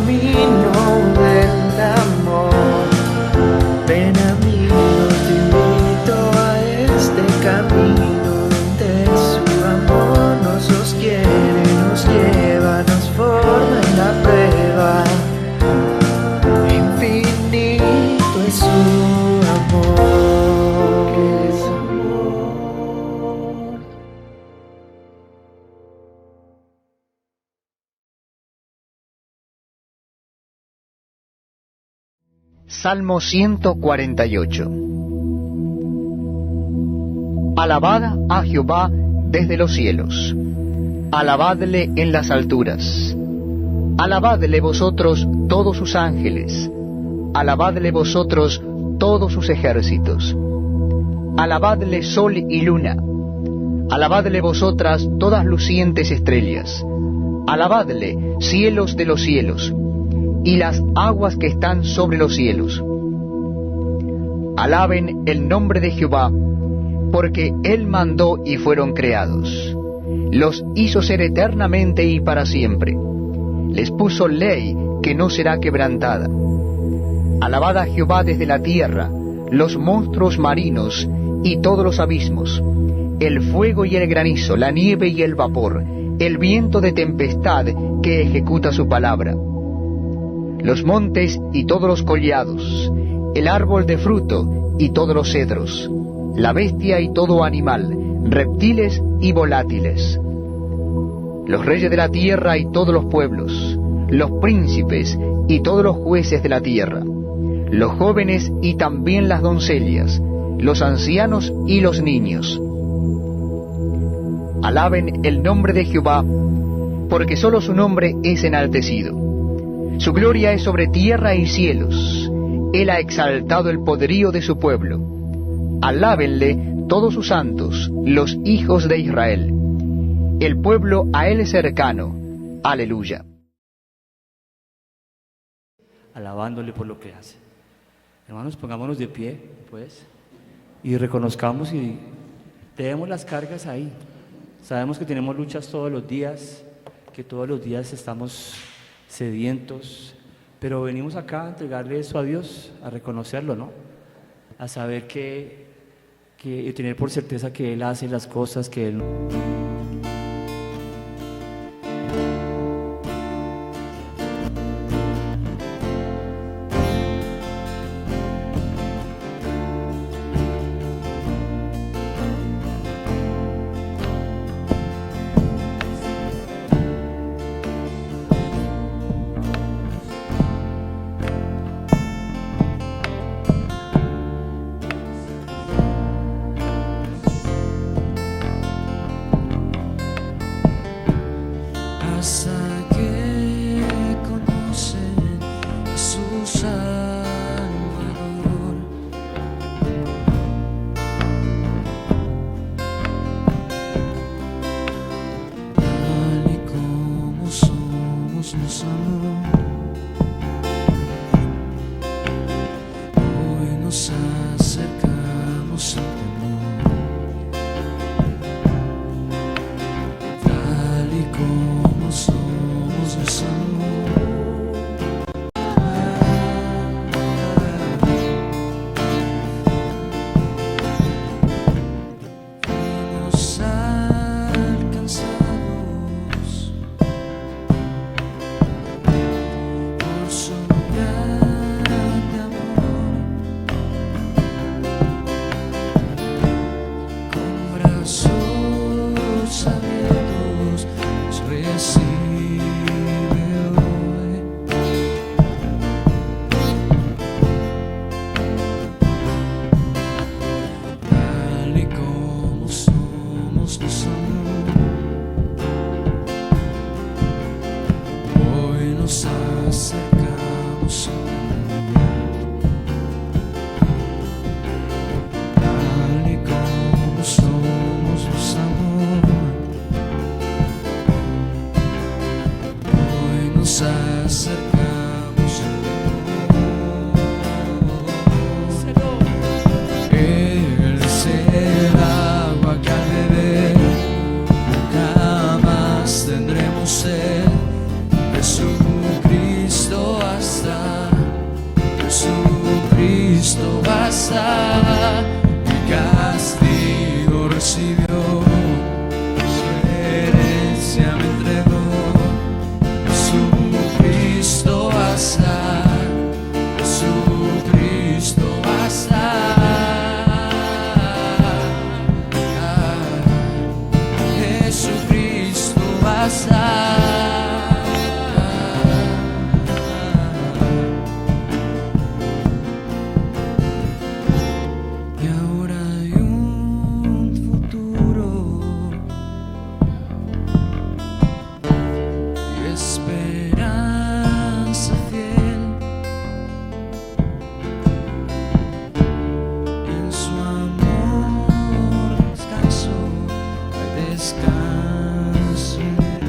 camino del amor. Ven amigo, te invito a este camino donde su amor nos sostiene, nos lleva, nos forma en la prueba. Infinito es su amor, es amor. Salmo 148. Alabad a Jehová desde los cielos, alabadle en las alturas, alabadle vosotros todos sus ángeles, alabadle vosotros todos sus ejércitos, alabadle sol y luna, alabadle vosotras todas lucientes estrellas, alabadle cielos de los cielos, y las aguas que están sobre los cielos. Alaben el nombre de Jehová, porque Él mandó y fueron creados. Los hizo ser eternamente y para siempre. Les puso ley que no será quebrantada. Alabad a Jehová desde la tierra, los monstruos marinos y todos los abismos, el fuego y el granizo, la nieve y el vapor, el viento de tempestad que ejecuta su palabra. Los montes y todos los collados, el árbol de fruto y todos los cedros, la bestia y todo animal, reptiles y volátiles, los reyes de la tierra y todos los pueblos, los príncipes y todos los jueces de la tierra, los jóvenes y también las doncellas, los ancianos y los niños. Alaben el nombre de Jehová, porque solo su nombre es enaltecido. Su gloria es sobre tierra y cielos. Él ha exaltado el poderío de su pueblo. Alábenle todos sus santos, los hijos de Israel. El pueblo a él cercano. Aleluya. Alabándole por lo que hace. Hermanos, pongámonos de pie, pues, y reconozcamos y dejemos las cargas ahí. Sabemos que tenemos luchas todos los días, que todos los días estamos sedientos, pero venimos acá a entregarle eso a Dios, a reconocerlo, ¿no? A saber que y tener por certeza que Él hace las cosas que Él... Jesucristo basta, mi castigo recibió, su herencia me entregó. Jesucristo basta, Jesucristo basta. Jesucristo basta. Y ahora hay un futuro y esperanza fiel en su amor. Descanso, hay descanso en él.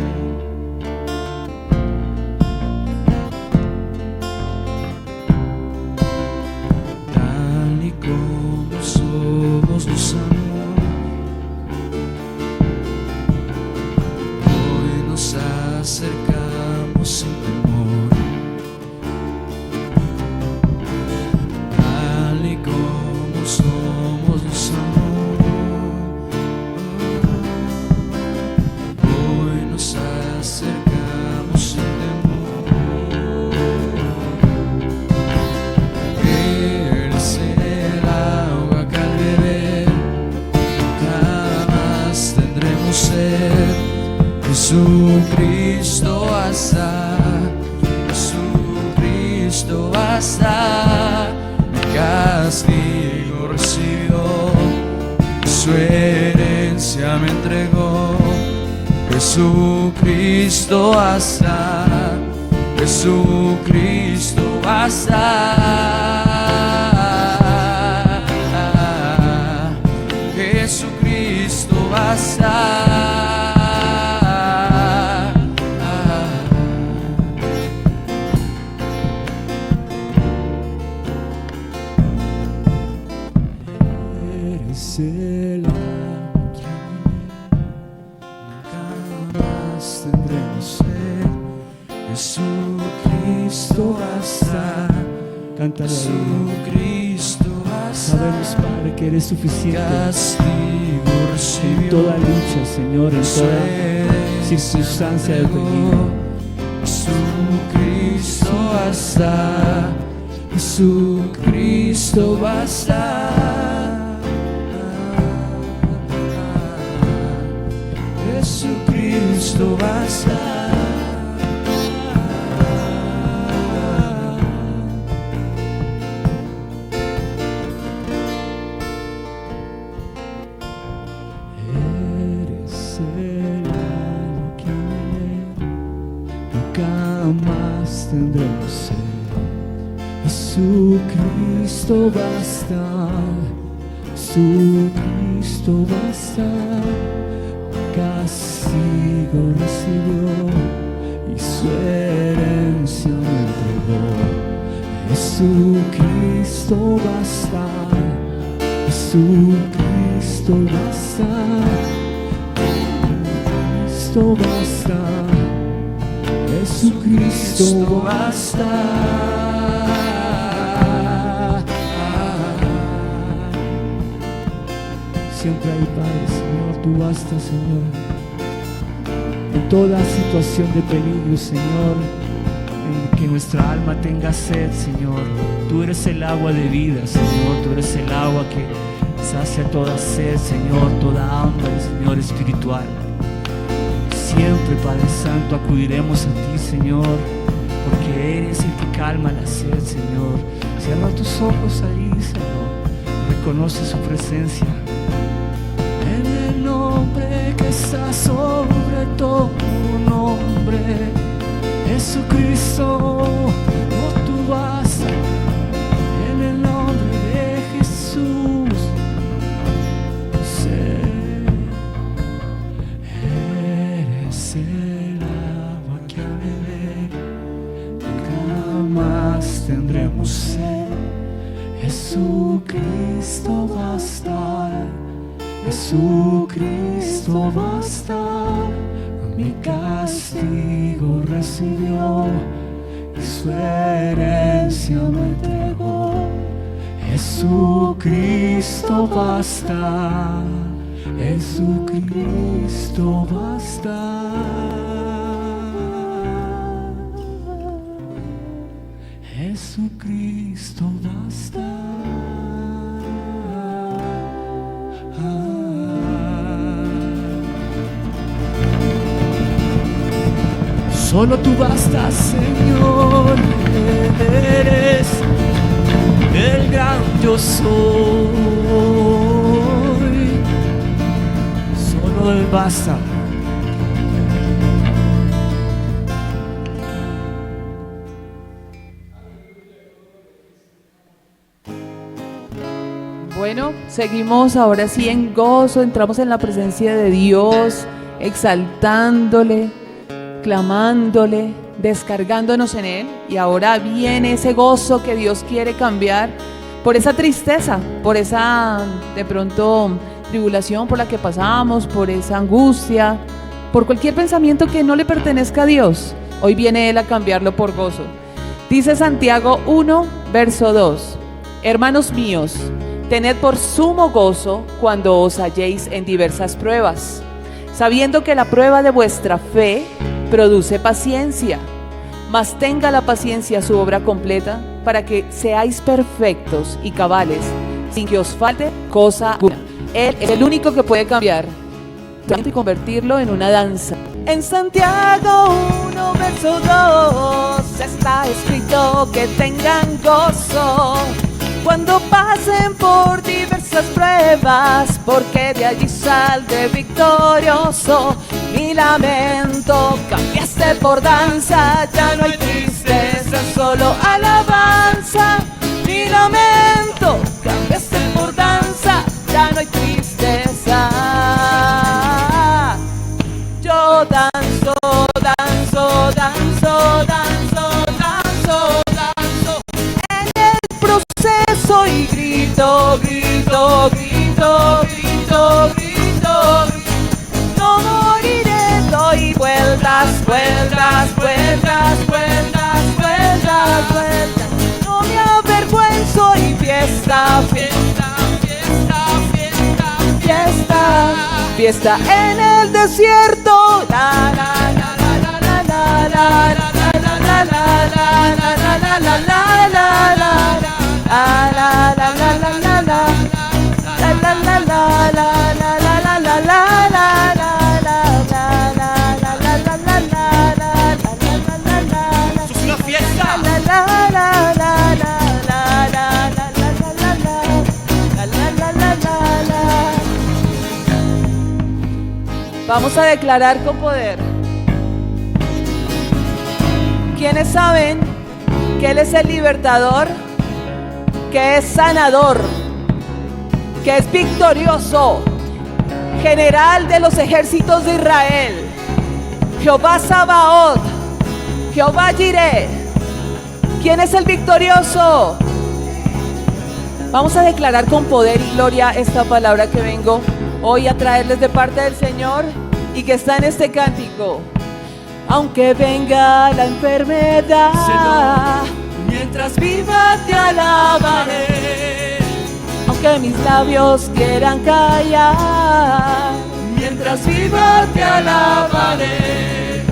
Tal y como somos nos amó, hoy nos acercamos sin temor. Tal y como somos nos amó, hoy nos acercamos sin temor. Eres el agua que al beber jamás tendremos sed. Jesucristo basta, Jesucristo basta. Mi castigo recibió, su herencia me entregó. Jesucristo basta, Jesucristo basta. Jesucristo basta. Eres el agua que nunca más tendremos sed. Jesucristo basta. Cántale ahí. Jesucristo basta. Sabemos, Padre, que eres suficiente Castigo en recibió, toda lucha, Señor, en su toda herencia circunstancia de entregó. peligro. Jesucristo basta, Jesucristo basta. Jesucristo basta. Eres el agua que nunca más tendremos sed. Jesucristo basta, Jesucristo basta. Castigo recibió y su herencia me entregó. Jesucristo basta, Jesucristo basta. Jesucristo basta, Jesucristo basta. Siempre hay, Padre, Señor, tú basta, Señor. En toda situación de peligro, Señor, en que nuestra alma tenga sed, Señor. Tú eres el agua de vida, Señor. Tú eres el agua que sacia toda sed, Señor, toda hambre, Señor, espiritual. Siempre, Padre Santo, acudiremos a ti, Señor, porque eres el que calma la sed, Señor. Cierra tus ojos ahí, Señor. Reconoce su presencia. En el nombre que está sobre todo nombre, Jesucristo, oh tú basta. En el nombre de Jesús, eres el agua que al beber jamás tendremos sed. Jesucristo basta. Jesucristo basta, mi castigo recibió y su herencia me entregó. Jesucristo basta, Jesucristo basta. Jesucristo basta. Solo tú bastas, Señor, eres el gran yo soy. Solo Él basta. Bueno, seguimos ahora sí en gozo, entramos en la presencia de Dios, exaltándole, clamándole, descargándonos en Él, y ahora viene ese gozo que Dios quiere cambiar por esa tristeza, por esa de pronto tribulación por la que pasamos, por esa angustia, por cualquier pensamiento que no le pertenezca a Dios. Hoy viene Él a cambiarlo por gozo. Dice Santiago 1, verso 2: Hermanos míos, tened por sumo gozo cuando os halléis en diversas pruebas, sabiendo que la prueba de vuestra fe produce paciencia. Mas tenga la paciencia su obra completa, para que seáis perfectos y cabales, sin que os falte cosa alguna. Él es el único que puede cambiar y convertirlo en una danza. En Santiago 1, verso 2 está escrito que tengan gozo cuando pasen por diversas pruebas, porque de allí saldré victorioso. Mi lamento cambiaste por danza, ya no hay tristeza, solo alabanza. Mi lamento cambiaste por danza, ya no hay tristeza. Yo danzo, danzo, danzo, danzo, danzo, danzo en el proceso y grito, grito, grito, grito, grito. No moriré, doy vueltas, vueltas, vueltas, vueltas, vueltas, vueltas. No me avergüenzo y fiesta, fiesta, fiesta, fiesta, fiesta, fiesta en el desierto. La la la la la la la la la la la la la la la la la Vamos a declarar con poder. ¿Quiénes saben que Él es el libertador, que es sanador, que es victorioso, general de los ejércitos de Israel, Jehová Sabaoth, Jehová Jireh? ¿Quién es el victorioso? Vamos a declarar con poder y gloria esta palabra que vengo hoy a traerles de parte del Señor y que está en este cántico. Aunque venga la enfermedad, Señor, mientras viva te alabaré. Aunque mis labios quieran callar, mientras viva te alabaré.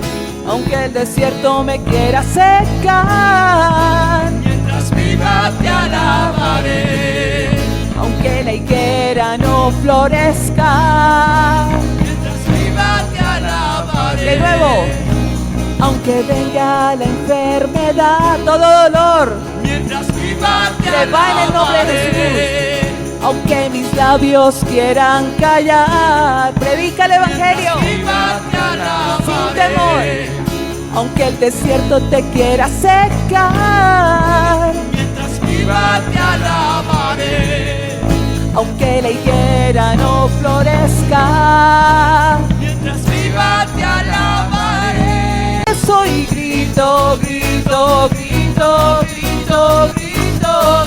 Aunque el desierto me quiera secar, mientras viva te alabaré. Aunque la higuera no florezca, mientras viva te alabaré. De nuevo. Aunque venga la enfermedad, todo dolor, mientras viva te alabaré. Se va en el nombre de Jesús. Aunque mis labios quieran callar, predica el evangelio sin temor. Aunque el desierto te quiera secar, mientras viva te alabaré. Aunque la higuera no florezca, mientras viva te alabaré. Soy grito, grito, grito, grito, grito.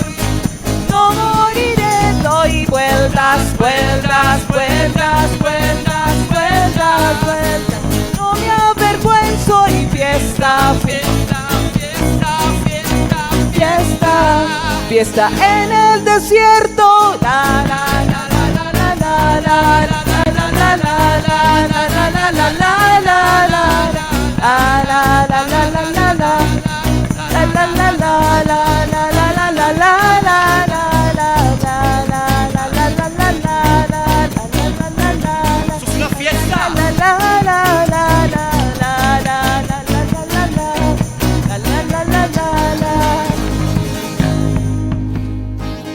No moriré, doy vueltas, vueltas, vueltas, vueltas, vueltas, vueltas. No me avergüenzo y fiesta, fiesta, fiesta, fiesta, fiesta, fiesta en el desierto. desierto. La la la la la la la la la la la la la la la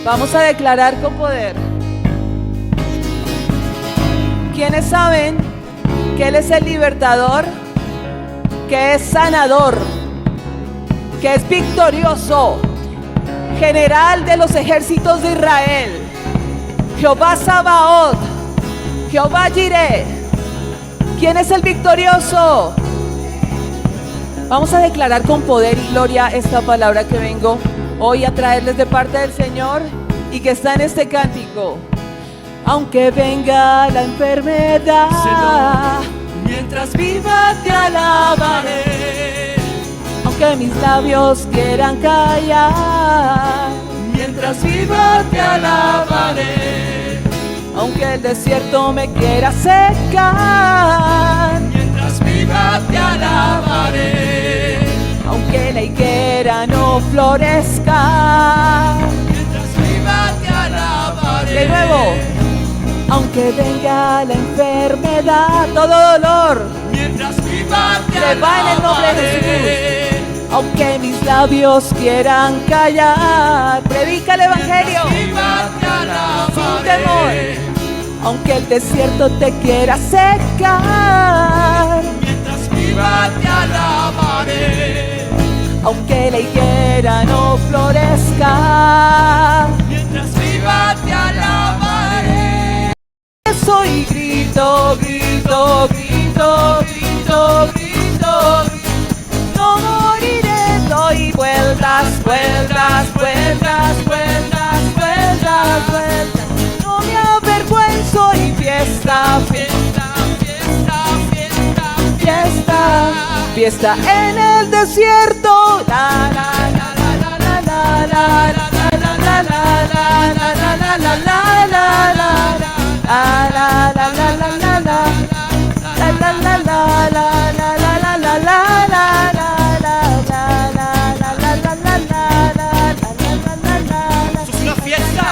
Vamos a declarar con poder. ¿Quiénes saben que Él es el libertador, que es sanador, que es victorioso, general de los ejércitos de Israel, Jehová Sabaoth, Jehová Jireh? ¿Quién es el victorioso? Vamos a declarar con poder y gloria esta palabra que vengo hoy a traerles de parte del Señor y que está en este cántico. Aunque venga la enfermedad, Señor, mientras viva te alabaré. Aunque mis labios quieran callar, mientras viva te alabaré. Aunque el desierto me quiera secar, mientras viva te alabaré. Aunque la higuera no florezca, mientras viva te alabaré. de nuevo. Aunque venga la enfermedad, todo dolor mientras viva te se va en el nombre de Jesús. Aunque mis labios quieran callar, predica el evangelio sin temor. Aunque el desierto te quiera secar, mientras viva te alabaré. aunque la higuera no florezca, mientras viva te alabaré. soy grito, grito, grito, grito, grito. No moriré, doy vueltas, vueltas, vueltas, vueltas, vueltas, vueltas. No me avergüenzo y fiesta, fiesta, fiesta, fiesta, fiesta, fiesta en el desierto. La la la la la la la la la la la la la la la la. La la la la la la la la la la la la la la la la Es una fiesta.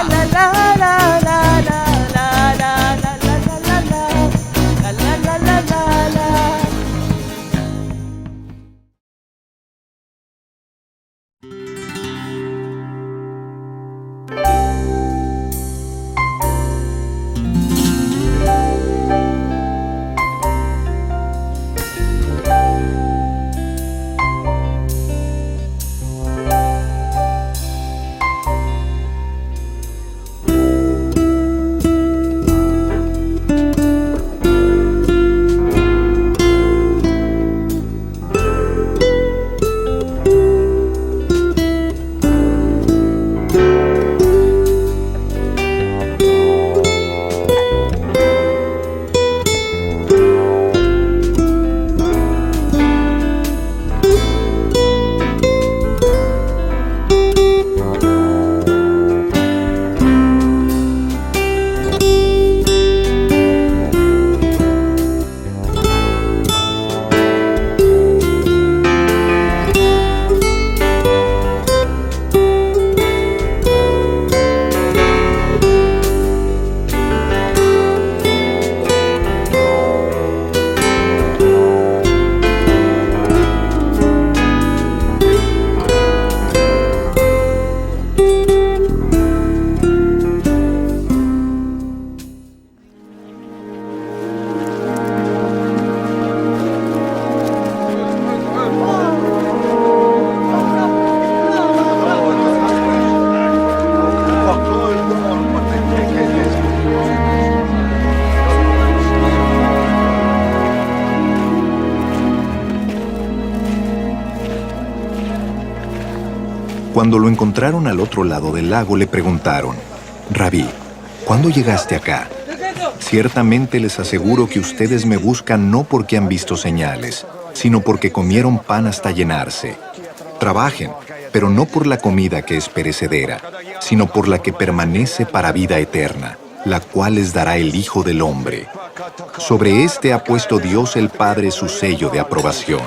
Cuando lo encontraron al otro lado del lago, le preguntaron: Rabí, ¿cuándo llegaste acá? Ciertamente les aseguro que ustedes me buscan no porque han visto señales, sino porque comieron pan hasta llenarse. Trabajen, pero no por la comida que es perecedera, sino por la que permanece para vida eterna, la cual les dará el Hijo del Hombre. Sobre este ha puesto Dios el Padre su sello de aprobación.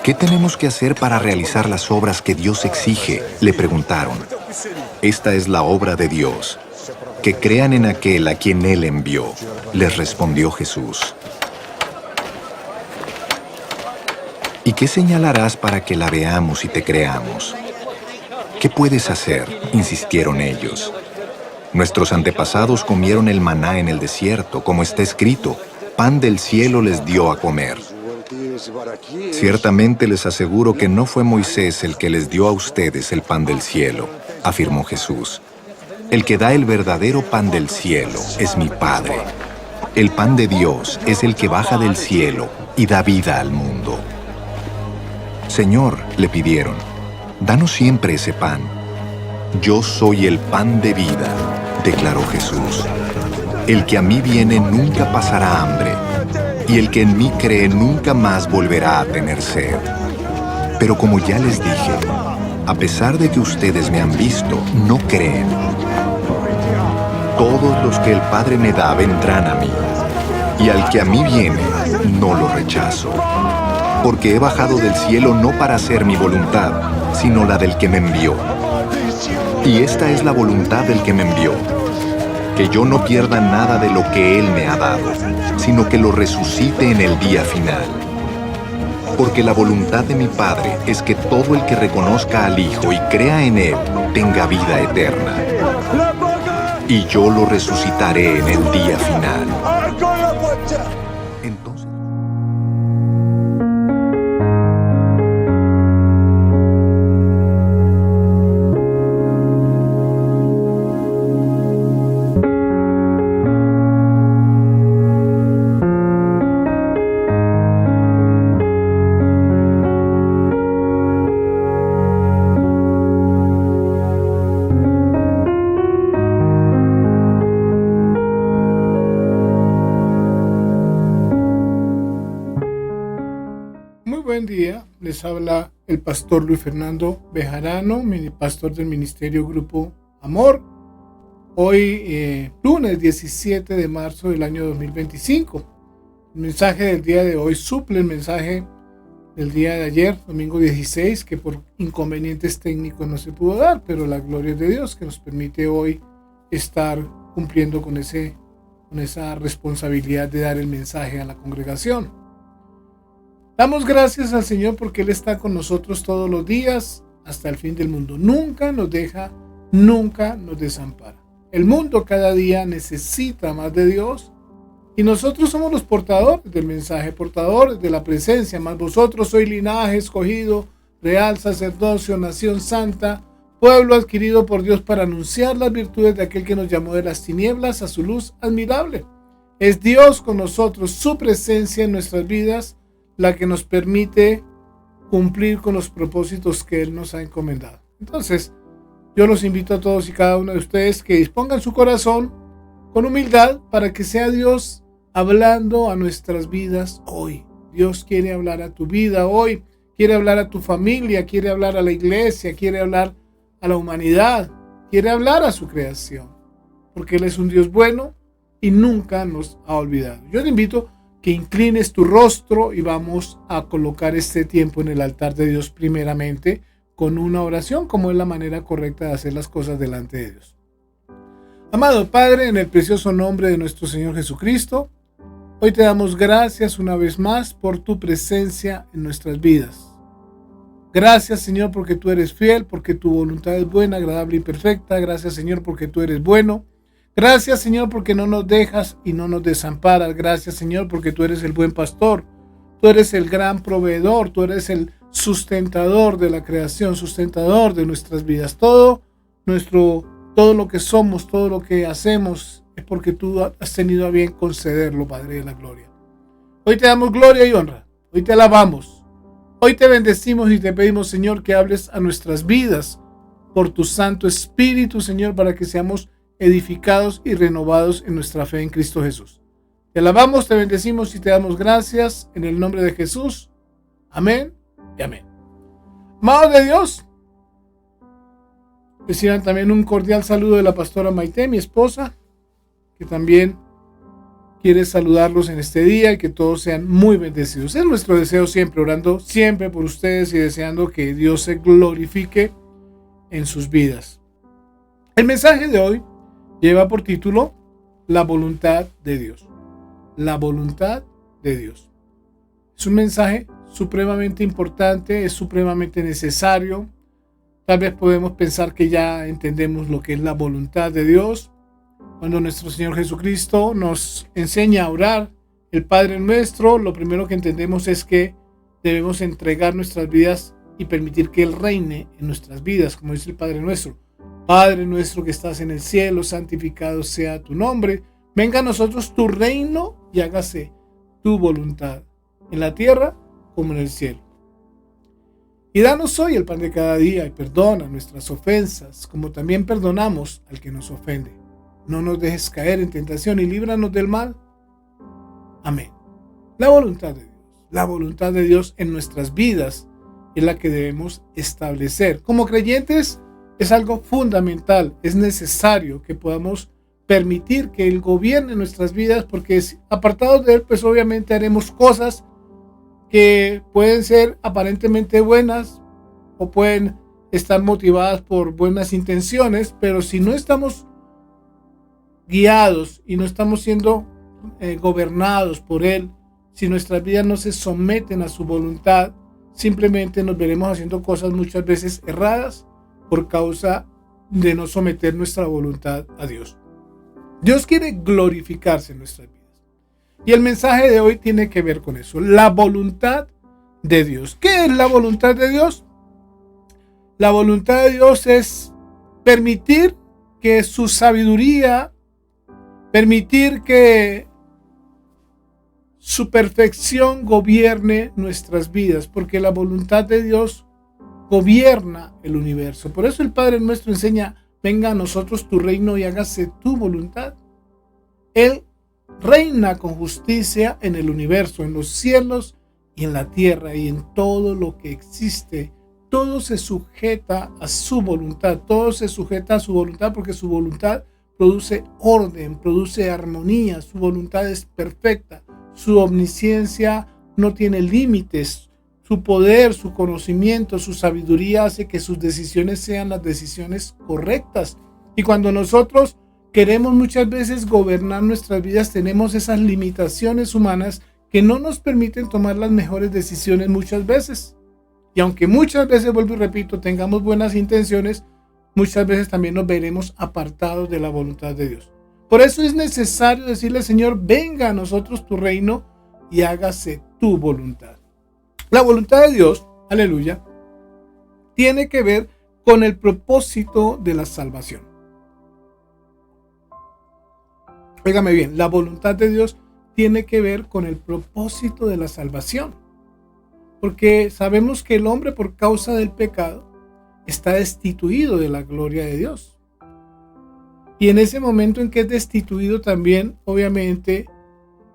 ¿Qué tenemos que hacer para realizar las obras que Dios exige?, le preguntaron. Esta es la obra de Dios, que crean en aquel a quien Él envió, les respondió Jesús. ¿Y qué señalarás para que la veamos y te creamos? ¿Qué puedes hacer?, insistieron ellos. Nuestros antepasados comieron el maná en el desierto, como está escrito, pan del cielo les dio a comer. Ciertamente les aseguro que no fue Moisés el que les dio a ustedes el pan del cielo, afirmó Jesús. El que da el verdadero pan del cielo es mi Padre. El pan de Dios es el que baja del cielo y da vida al mundo. Señor, le pidieron, danos siempre ese pan. Yo soy el pan de vida, declaró Jesús. El que a mí viene nunca pasará hambre, y el que en mí cree nunca más volverá a tener sed. Pero como ya les dije, a pesar de que ustedes me han visto, no creen. Todos los que el Padre me da vendrán a mí, y al que a mí viene, no lo rechazo. Porque he bajado del cielo no para hacer mi voluntad, sino la del que me envió. Y esta es la voluntad del que me envió, que yo no pierda nada de lo que Él me ha dado, sino que lo resucite en el día final. Porque la voluntad de mi Padre es que todo el que reconozca al Hijo y crea en Él tenga vida eterna. Y yo lo resucitaré en el día final. Entonces, buen día, les habla el pastor Luis Fernando Bejarano, pastor del Ministerio Grupo Amor. Hoy, lunes 17 de marzo del año 2025. El mensaje del día de hoy suple el mensaje del día de ayer, domingo 16, que por inconvenientes técnicos no se pudo dar, pero la gloria es de Dios que nos permite hoy estar cumpliendo con esa responsabilidad de dar el mensaje a la congregación. Damos gracias al Señor porque Él está con nosotros todos los días hasta el fin del mundo. Nunca nos deja, nunca nos desampara. El mundo cada día necesita más de Dios y nosotros somos los portadores del mensaje, portadores de la presencia. Mas vosotros sois linaje escogido, real sacerdocio, nación santa, pueblo adquirido por Dios para anunciar las virtudes de aquel que nos llamó de las tinieblas a su luz admirable. Es Dios con nosotros, su presencia en nuestras vidas, la que nos permite cumplir con los propósitos que Él nos ha encomendado. Entonces, yo los invito a todos y cada uno de ustedes que dispongan su corazón con humildad para que sea Dios hablando a nuestras vidas hoy. Dios quiere hablar a tu vida hoy, quiere hablar a tu familia, quiere hablar a la iglesia, quiere hablar a la humanidad, quiere hablar a su creación, porque Él es un Dios bueno y nunca nos ha olvidado. Yo te invito que inclines tu rostro y vamos a colocar este tiempo en el altar de Dios primeramente con una oración, como es la manera correcta de hacer las cosas delante de Dios. Amado Padre, en el precioso nombre de nuestro Señor Jesucristo, hoy te damos gracias una vez más por tu presencia en nuestras vidas. Gracias, Señor, porque tú eres fiel, porque tu voluntad es buena, agradable y perfecta. Gracias, Señor, porque tú eres bueno. Gracias, Señor, porque no nos dejas y no nos desamparas. Gracias, Señor, porque tú eres el buen pastor. Tú eres el gran proveedor. Tú eres el sustentador de la creación, sustentador de nuestras vidas. Todo lo que somos, todo lo que hacemos es porque tú has tenido a bien concederlo, Padre de la gloria. Hoy te damos gloria y honra. Hoy te alabamos. Hoy te bendecimos y te pedimos, Señor, que hables a nuestras vidas por tu Santo Espíritu, Señor, para que seamos edificados y renovados en nuestra fe en Cristo Jesús. Te alabamos, te bendecimos y te damos gracias en el nombre de Jesús. Amén y amén. Amados de Dios, reciban también un cordial saludo de la pastora Maite, mi esposa, que también quiere saludarlos en este día y que todos sean muy bendecidos. Es nuestro deseo siempre, orando siempre por ustedes y deseando que Dios se glorifique en sus vidas. El mensaje de hoy lleva por título La voluntad de Dios. La voluntad de Dios. Es un mensaje supremamente importante, es supremamente necesario. Tal vez podemos pensar que ya entendemos lo que es la voluntad de Dios. Cuando nuestro Señor Jesucristo nos enseña a orar el Padre Nuestro, lo primero que entendemos es que debemos entregar nuestras vidas y permitir que Él reine en nuestras vidas, como dice el Padre Nuestro. Padre nuestro que estás en el cielo, santificado sea tu nombre. Venga a nosotros tu reino y hágase tu voluntad, en la tierra como en el cielo. Y danos hoy el pan de cada día y perdona nuestras ofensas, como también perdonamos al que nos ofende. No nos dejes caer en tentación y líbranos del mal. Amén. La voluntad de Dios. La voluntad de Dios en nuestras vidas es la que debemos establecer. Como creyentes es algo fundamental. Es necesario que podamos permitir que Él gobierne nuestras vidas, porque apartados de Él, pues obviamente haremos cosas que pueden ser aparentemente buenas o pueden estar motivadas por buenas intenciones, pero si no estamos guiados y no estamos siendo gobernados por Él, si nuestras vidas no se someten a su voluntad, simplemente nos veremos haciendo cosas muchas veces erradas por causa de no someter nuestra voluntad a Dios. Dios quiere glorificarse en nuestras vidas. Y el mensaje de hoy tiene que ver con eso, la voluntad de Dios. ¿Qué es la voluntad de Dios? La voluntad de Dios es permitir que su sabiduría, permitir que su perfección gobierne nuestras vidas, porque la voluntad de Dios gobierna el universo. Por eso el Padre Nuestro enseña: venga a nosotros tu reino y hágase tu voluntad. Él reina con justicia en el universo, en los cielos y en la tierra y en todo lo que existe. Todo se sujeta a su voluntad, todo se sujeta a su voluntad, porque su voluntad produce orden, produce armonía, su voluntad es perfecta, su omnisciencia no tiene límites, su poder, su conocimiento, su sabiduría hace que sus decisiones sean las decisiones correctas. Y cuando nosotros queremos muchas veces gobernar nuestras vidas, tenemos esas limitaciones humanas que no nos permiten tomar las mejores decisiones muchas veces. Y aunque muchas veces, vuelvo y repito, tengamos buenas intenciones, muchas veces también nos veremos apartados de la voluntad de Dios. Por eso es necesario decirle: Señor, venga a nosotros tu reino y hágase tu voluntad. La voluntad de Dios, aleluya, tiene que ver con el propósito de la salvación. Óigame bien, la voluntad de Dios tiene que ver con el propósito de la salvación. Porque sabemos que el hombre, por causa del pecado, está destituido de la gloria de Dios. Y en ese momento en que es destituido también, obviamente,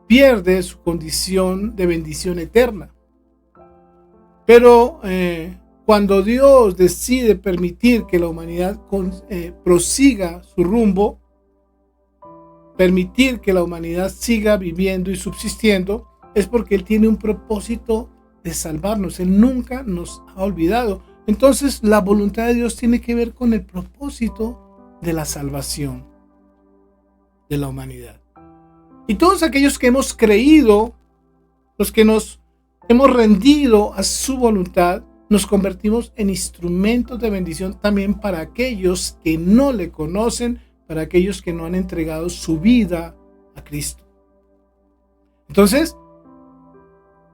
pierde su condición de bendición eterna. Pero cuando Dios decide permitir que la humanidad prosiga su rumbo, permitir que la humanidad siga viviendo y subsistiendo, es porque Él tiene un propósito de salvarnos. Él nunca nos ha olvidado. Entonces la voluntad de Dios tiene que ver con el propósito de la salvación de la humanidad. Y todos aquellos que hemos creído, los que nos hemos rendido a su voluntad, nos convertimos en instrumentos de bendición también para aquellos que no le conocen, para aquellos que no han entregado su vida a Cristo. Entonces,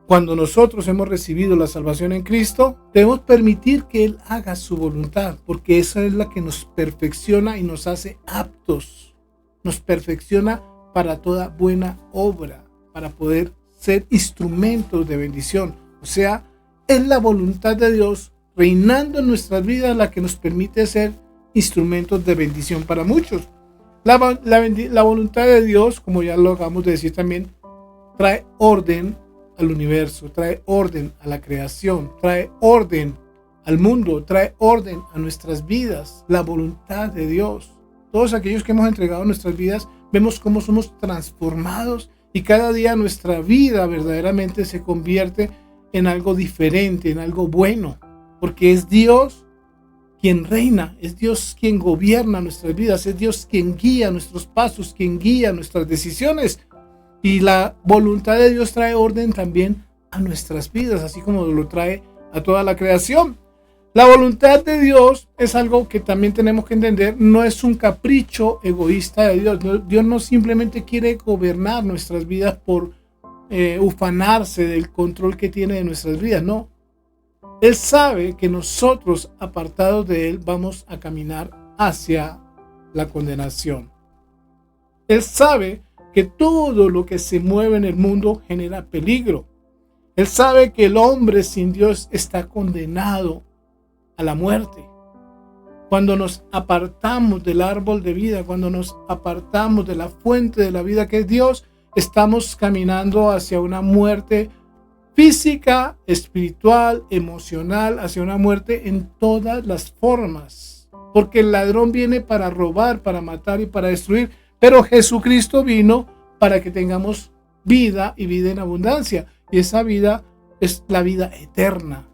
cuando nosotros hemos recibido la salvación en Cristo, debemos permitir que Él haga su voluntad, porque esa es la que nos perfecciona y nos hace aptos, nos perfecciona para toda buena obra, para poder ser instrumentos de bendición. O sea, es la voluntad de Dios reinando en nuestras vidas la que nos permite ser instrumentos de bendición para muchos. La voluntad de Dios, como ya lo acabamos de decir también, trae orden al universo, trae orden a la creación, trae orden al mundo, trae orden a nuestras vidas. La voluntad de Dios. Todos aquellos que hemos entregado nuestras vidas, vemos cómo somos transformados y cada día nuestra vida verdaderamente se convierte en algo diferente, en algo bueno, porque es Dios quien reina, es Dios quien gobierna nuestras vidas, es Dios quien guía nuestros pasos, quien guía nuestras decisiones. Y la voluntad de Dios trae orden también a nuestras vidas, así como lo trae a toda la creación. La voluntad de Dios es algo que también tenemos que entender, no es un capricho egoísta de Dios. Dios no simplemente quiere gobernar nuestras vidas por ufanarse del control que tiene de nuestras vidas, no. Él sabe que nosotros, apartados de Él, vamos a caminar hacia la condenación. Él sabe que todo lo que se mueve en el mundo genera peligro. Él sabe que el hombre sin Dios está condenado a la muerte. Cuando nos apartamos del árbol de vida, cuando nos apartamos de la fuente de la vida que es Dios, estamos caminando hacia una muerte física, espiritual, emocional, hacia una muerte en todas las formas. Porque el ladrón viene para robar, para matar y para destruir, pero Jesucristo vino para que tengamos vida y vida en abundancia. Y esa vida es la vida eterna.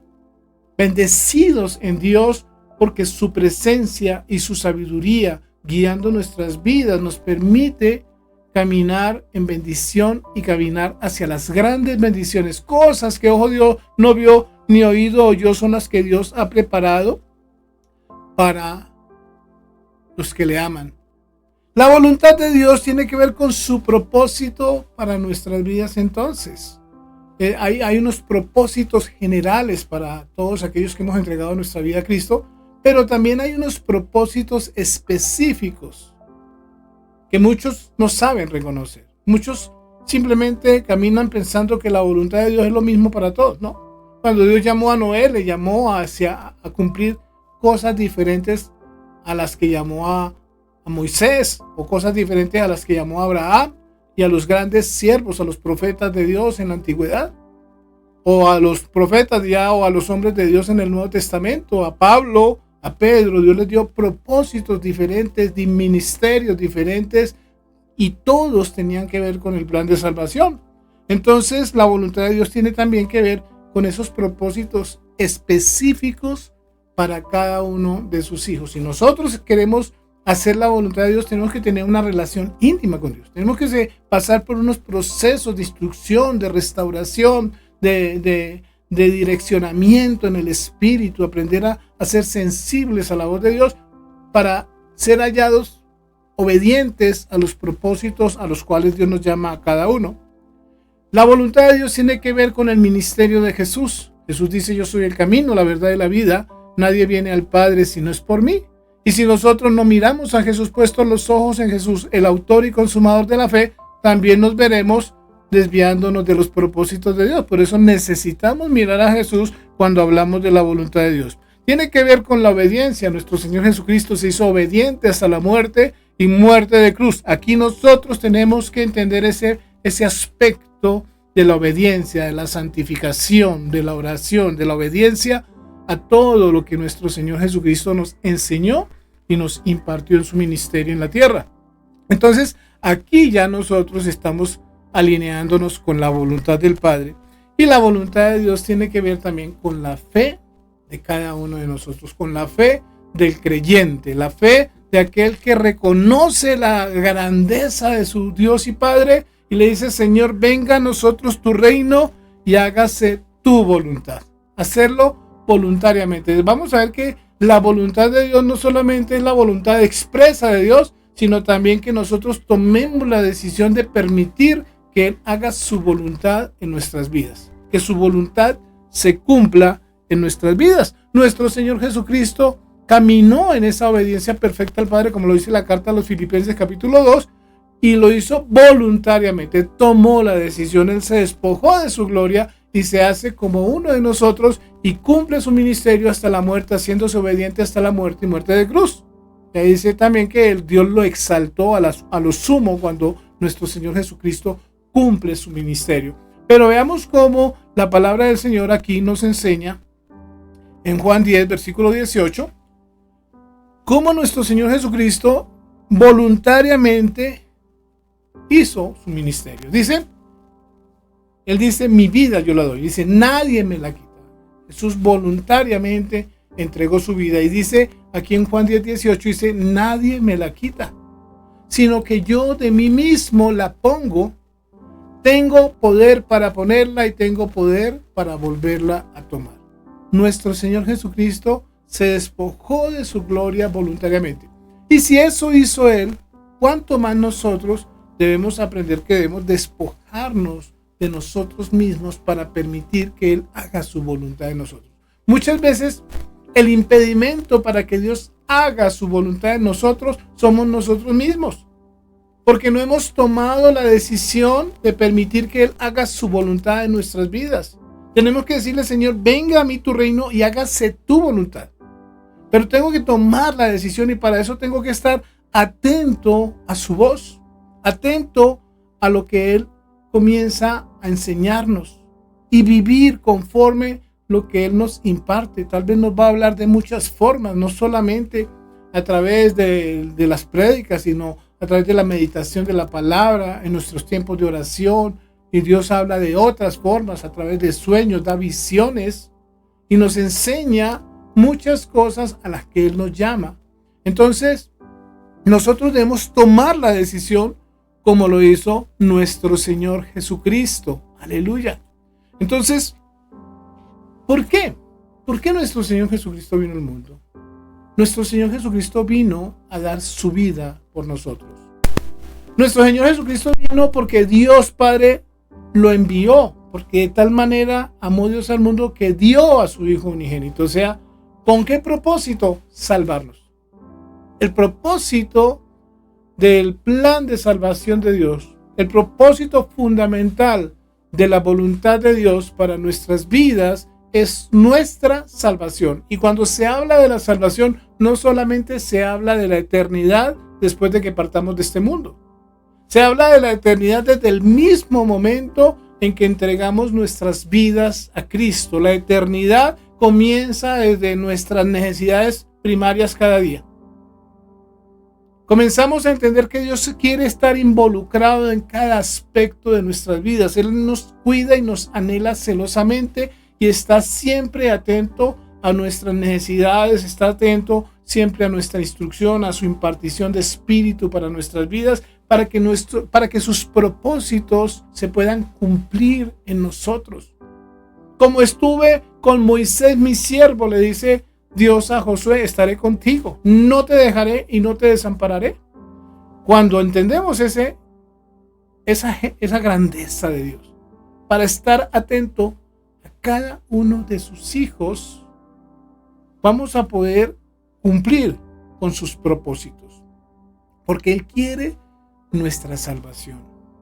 Bendecidos en Dios porque su presencia y su sabiduría guiando nuestras vidas nos permite caminar en bendición y caminar hacia las grandes bendiciones. Cosas que ojo Dios no vio ni oído oyó son las que Dios ha preparado para los que le aman. La voluntad de Dios tiene que ver con su propósito para nuestras vidas entonces. Hay unos propósitos generales para todos aquellos que hemos entregado nuestra vida a Cristo, pero también hay unos propósitos específicos que muchos no saben reconocer. Muchos simplemente caminan pensando que la voluntad de Dios es lo mismo para todos, ¿no? Cuando Dios llamó a Noé, le llamó a cumplir cosas diferentes a las que llamó a Moisés, o cosas diferentes a las que llamó a Abraham y a los grandes siervos, a los profetas de Dios en la antigüedad, o a los profetas ya, o a los hombres de Dios en el Nuevo Testamento, a Pablo, a Pedro. Dios les dio propósitos diferentes, de ministerios diferentes, y todos tenían que ver con el plan de salvación. Entonces la voluntad de Dios tiene también que ver con esos propósitos específicos para cada uno de sus hijos. Si nosotros queremos hacer la voluntad de Dios, tenemos que tener una relación íntima con Dios. Tenemos que pasar por unos procesos de instrucción, de restauración, de direccionamiento en el espíritu, aprender a ser sensibles a la voz de Dios para ser hallados obedientes a los propósitos a los cuales Dios nos llama a cada uno. La voluntad de Dios tiene que ver con el ministerio de Jesús. Jesús dice: yo soy el camino, la verdad y la vida. Nadie viene al Padre si no es por mí. Y si nosotros no miramos a Jesús, puestos los ojos en Jesús, el autor y consumador de la fe, también nos veremos desviándonos de los propósitos de Dios. Por eso necesitamos mirar a Jesús cuando hablamos de la voluntad de Dios. Tiene que ver con la obediencia. Nuestro Señor Jesucristo se hizo obediente hasta la muerte y muerte de cruz. Aquí nosotros tenemos que entender ese aspecto de la obediencia, de la santificación, de la oración, de la obediencia a todo lo que nuestro Señor Jesucristo nos enseñó y nos impartió en su ministerio en la tierra. Entonces, aquí ya nosotros estamos alineándonos con la voluntad del Padre. Y la voluntad de Dios tiene que ver también con la fe de cada uno de nosotros, con la fe del creyente, la fe de aquel que reconoce la grandeza de su Dios y Padre y le dice: Señor, venga a nosotros tu reino y hágase tu voluntad. Hacerlo voluntariamente. Vamos a ver que la voluntad de Dios no solamente es la voluntad expresa de Dios, sino también que nosotros tomemos la decisión de permitir que Él haga su voluntad en nuestras vidas, que su voluntad se cumpla en nuestras vidas. Nuestro Señor Jesucristo caminó en esa obediencia perfecta al Padre, como lo dice la carta a los Filipenses capítulo 2, y lo hizo voluntariamente. Tomó la decisión, Él se despojó de su gloria y se hace como uno de nosotros y cumple su ministerio hasta la muerte, haciéndose obediente hasta la muerte y muerte de cruz. Ya dice también que Dios lo exaltó a lo sumo cuando nuestro Señor Jesucristo cumple su ministerio. Pero veamos cómo la palabra del Señor aquí nos enseña en Juan 10, versículo 18, cómo nuestro Señor Jesucristo voluntariamente hizo su ministerio. Él dice, mi vida yo la doy. Dice, nadie me la quita. Jesús voluntariamente entregó su vida. Y dice aquí en Juan 10, 18, dice, nadie me la quita, sino que yo de mí mismo la pongo. Tengo poder para ponerla y tengo poder para volverla a tomar. Nuestro Señor Jesucristo se despojó de su gloria voluntariamente. Y si eso hizo Él, ¿cuánto más nosotros debemos aprender que debemos despojarnos de nosotros mismos para permitir que Él haga su voluntad en nosotros? Muchas veces el impedimento para que Dios haga su voluntad en nosotros somos nosotros mismos, porque no hemos tomado la decisión de permitir que Él haga su voluntad en nuestras vidas. Tenemos que decirle, Señor, venga a mí tu reino y hágase tu voluntad. Pero tengo que tomar la decisión y para eso tengo que estar atento a su voz, atento a lo que Él comienza a enseñarnos y vivir conforme lo que Él nos imparte. Tal vez nos va a hablar de muchas formas, no solamente a través de las prédicas, sino a través de la meditación de la palabra, en nuestros tiempos de oración. Y Dios habla de otras formas, a través de sueños, da visiones y nos enseña muchas cosas a las que Él nos llama. Entonces, nosotros debemos tomar la decisión como lo hizo nuestro Señor Jesucristo. Aleluya. Entonces, ¿por qué? ¿Por qué nuestro Señor Jesucristo vino al mundo? Nuestro Señor Jesucristo vino a dar su vida por nosotros. Nuestro Señor Jesucristo vino porque Dios Padre lo envió, porque de tal manera amó Dios al mundo que dio a su Hijo unigénito. O sea, ¿con qué propósito? Salvarnos. El propósito del plan de salvación de Dios, el propósito fundamental de la voluntad de Dios para nuestras vidas es nuestra salvación. Y cuando se habla de la salvación, no solamente se habla de la eternidad después de que partamos de este mundo. Se habla de la eternidad desde el mismo momento en que entregamos nuestras vidas a Cristo. La eternidad comienza desde nuestras necesidades primarias cada día. Comenzamos a entender que Dios quiere estar involucrado en cada aspecto de nuestras vidas. Él nos cuida y nos anhela celosamente y está siempre atento a nuestras necesidades, está atento siempre a nuestra instrucción, a su impartición de espíritu para nuestras vidas, para que sus propósitos se puedan cumplir en nosotros. Como estuve con Moisés, mi siervo, le dice Dios a Josué, estaré contigo, no te dejaré y no te desampararé. Cuando entendemos esa grandeza de Dios, para estar atento a cada uno de sus hijos, vamos a poder cumplir con sus propósitos, porque Él quiere nuestra salvación.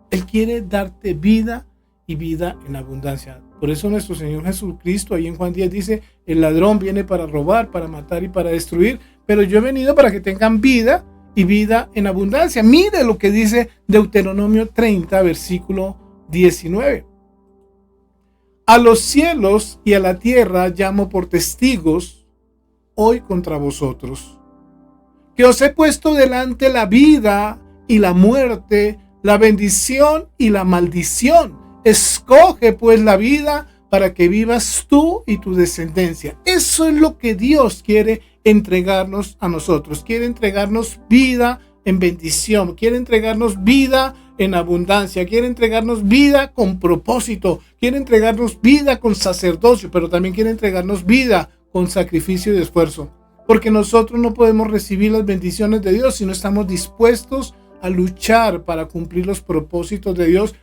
Él quiere darte vida y vida en abundancia. Por eso nuestro Señor Jesucristo ahí en Juan 10 dice, el ladrón viene para robar, para matar y para destruir, pero yo he venido para que tengan vida y vida en abundancia. Mire lo que dice Deuteronomio 30, versículo 19. A los cielos y a la tierra llamo por testigos hoy contra vosotros, que os he puesto delante la vida y la muerte, la bendición y la maldición. Escoge pues la vida para que vivas tú y tu descendencia. Eso es lo que Dios quiere entregarnos a nosotros. Quiere entregarnos vida en bendición. Quiere entregarnos vida en abundancia. Quiere entregarnos vida con propósito. Quiere entregarnos vida con sacerdocio, pero también quiere entregarnos vida con sacrificio y esfuerzo. Porque nosotros no podemos recibir las bendiciones de Dios si no estamos dispuestos a luchar para cumplir los propósitos de Dios,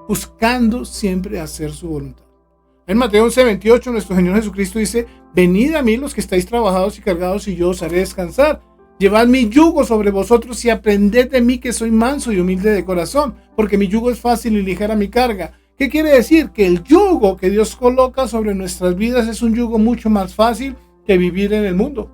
buscando siempre hacer su voluntad. En Mateo 11:28 nuestro Señor Jesucristo dice, venid a mí los que estáis trabajados y cargados y yo os haré descansar. Llevad mi yugo sobre vosotros y aprended de mí que soy manso y humilde de corazón, porque mi yugo es fácil y ligera mi carga. ¿Qué quiere decir? Que el yugo que Dios coloca sobre nuestras vidas es un yugo mucho más fácil que vivir en el mundo.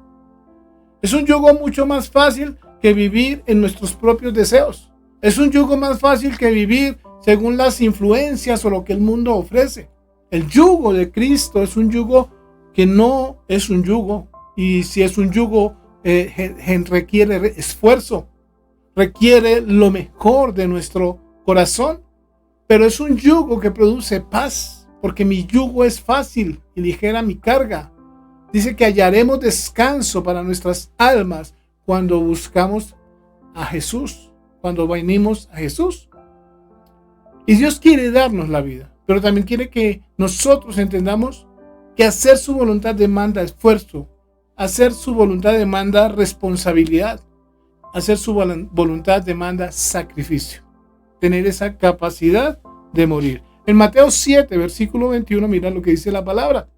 Es un yugo mucho más fácil que vivir en nuestros propios deseos. Es un yugo más fácil que vivir según las influencias o lo que el mundo ofrece. El yugo de Cristo es un yugo que no es un yugo. Y si es un yugo, requiere esfuerzo, requiere lo mejor de nuestro corazón. Pero es un yugo que produce paz, porque mi yugo es fácil y ligera mi carga. Dice que hallaremos descanso para nuestras almas cuando buscamos a Jesús, cuando venimos a Jesús. Y Dios quiere darnos la vida, pero también quiere que nosotros entendamos que hacer su voluntad demanda esfuerzo, hacer su voluntad demanda responsabilidad, hacer su voluntad demanda sacrificio, tener esa capacidad de morir. En Mateo 7, versículo 21, mira lo que dice la palabra.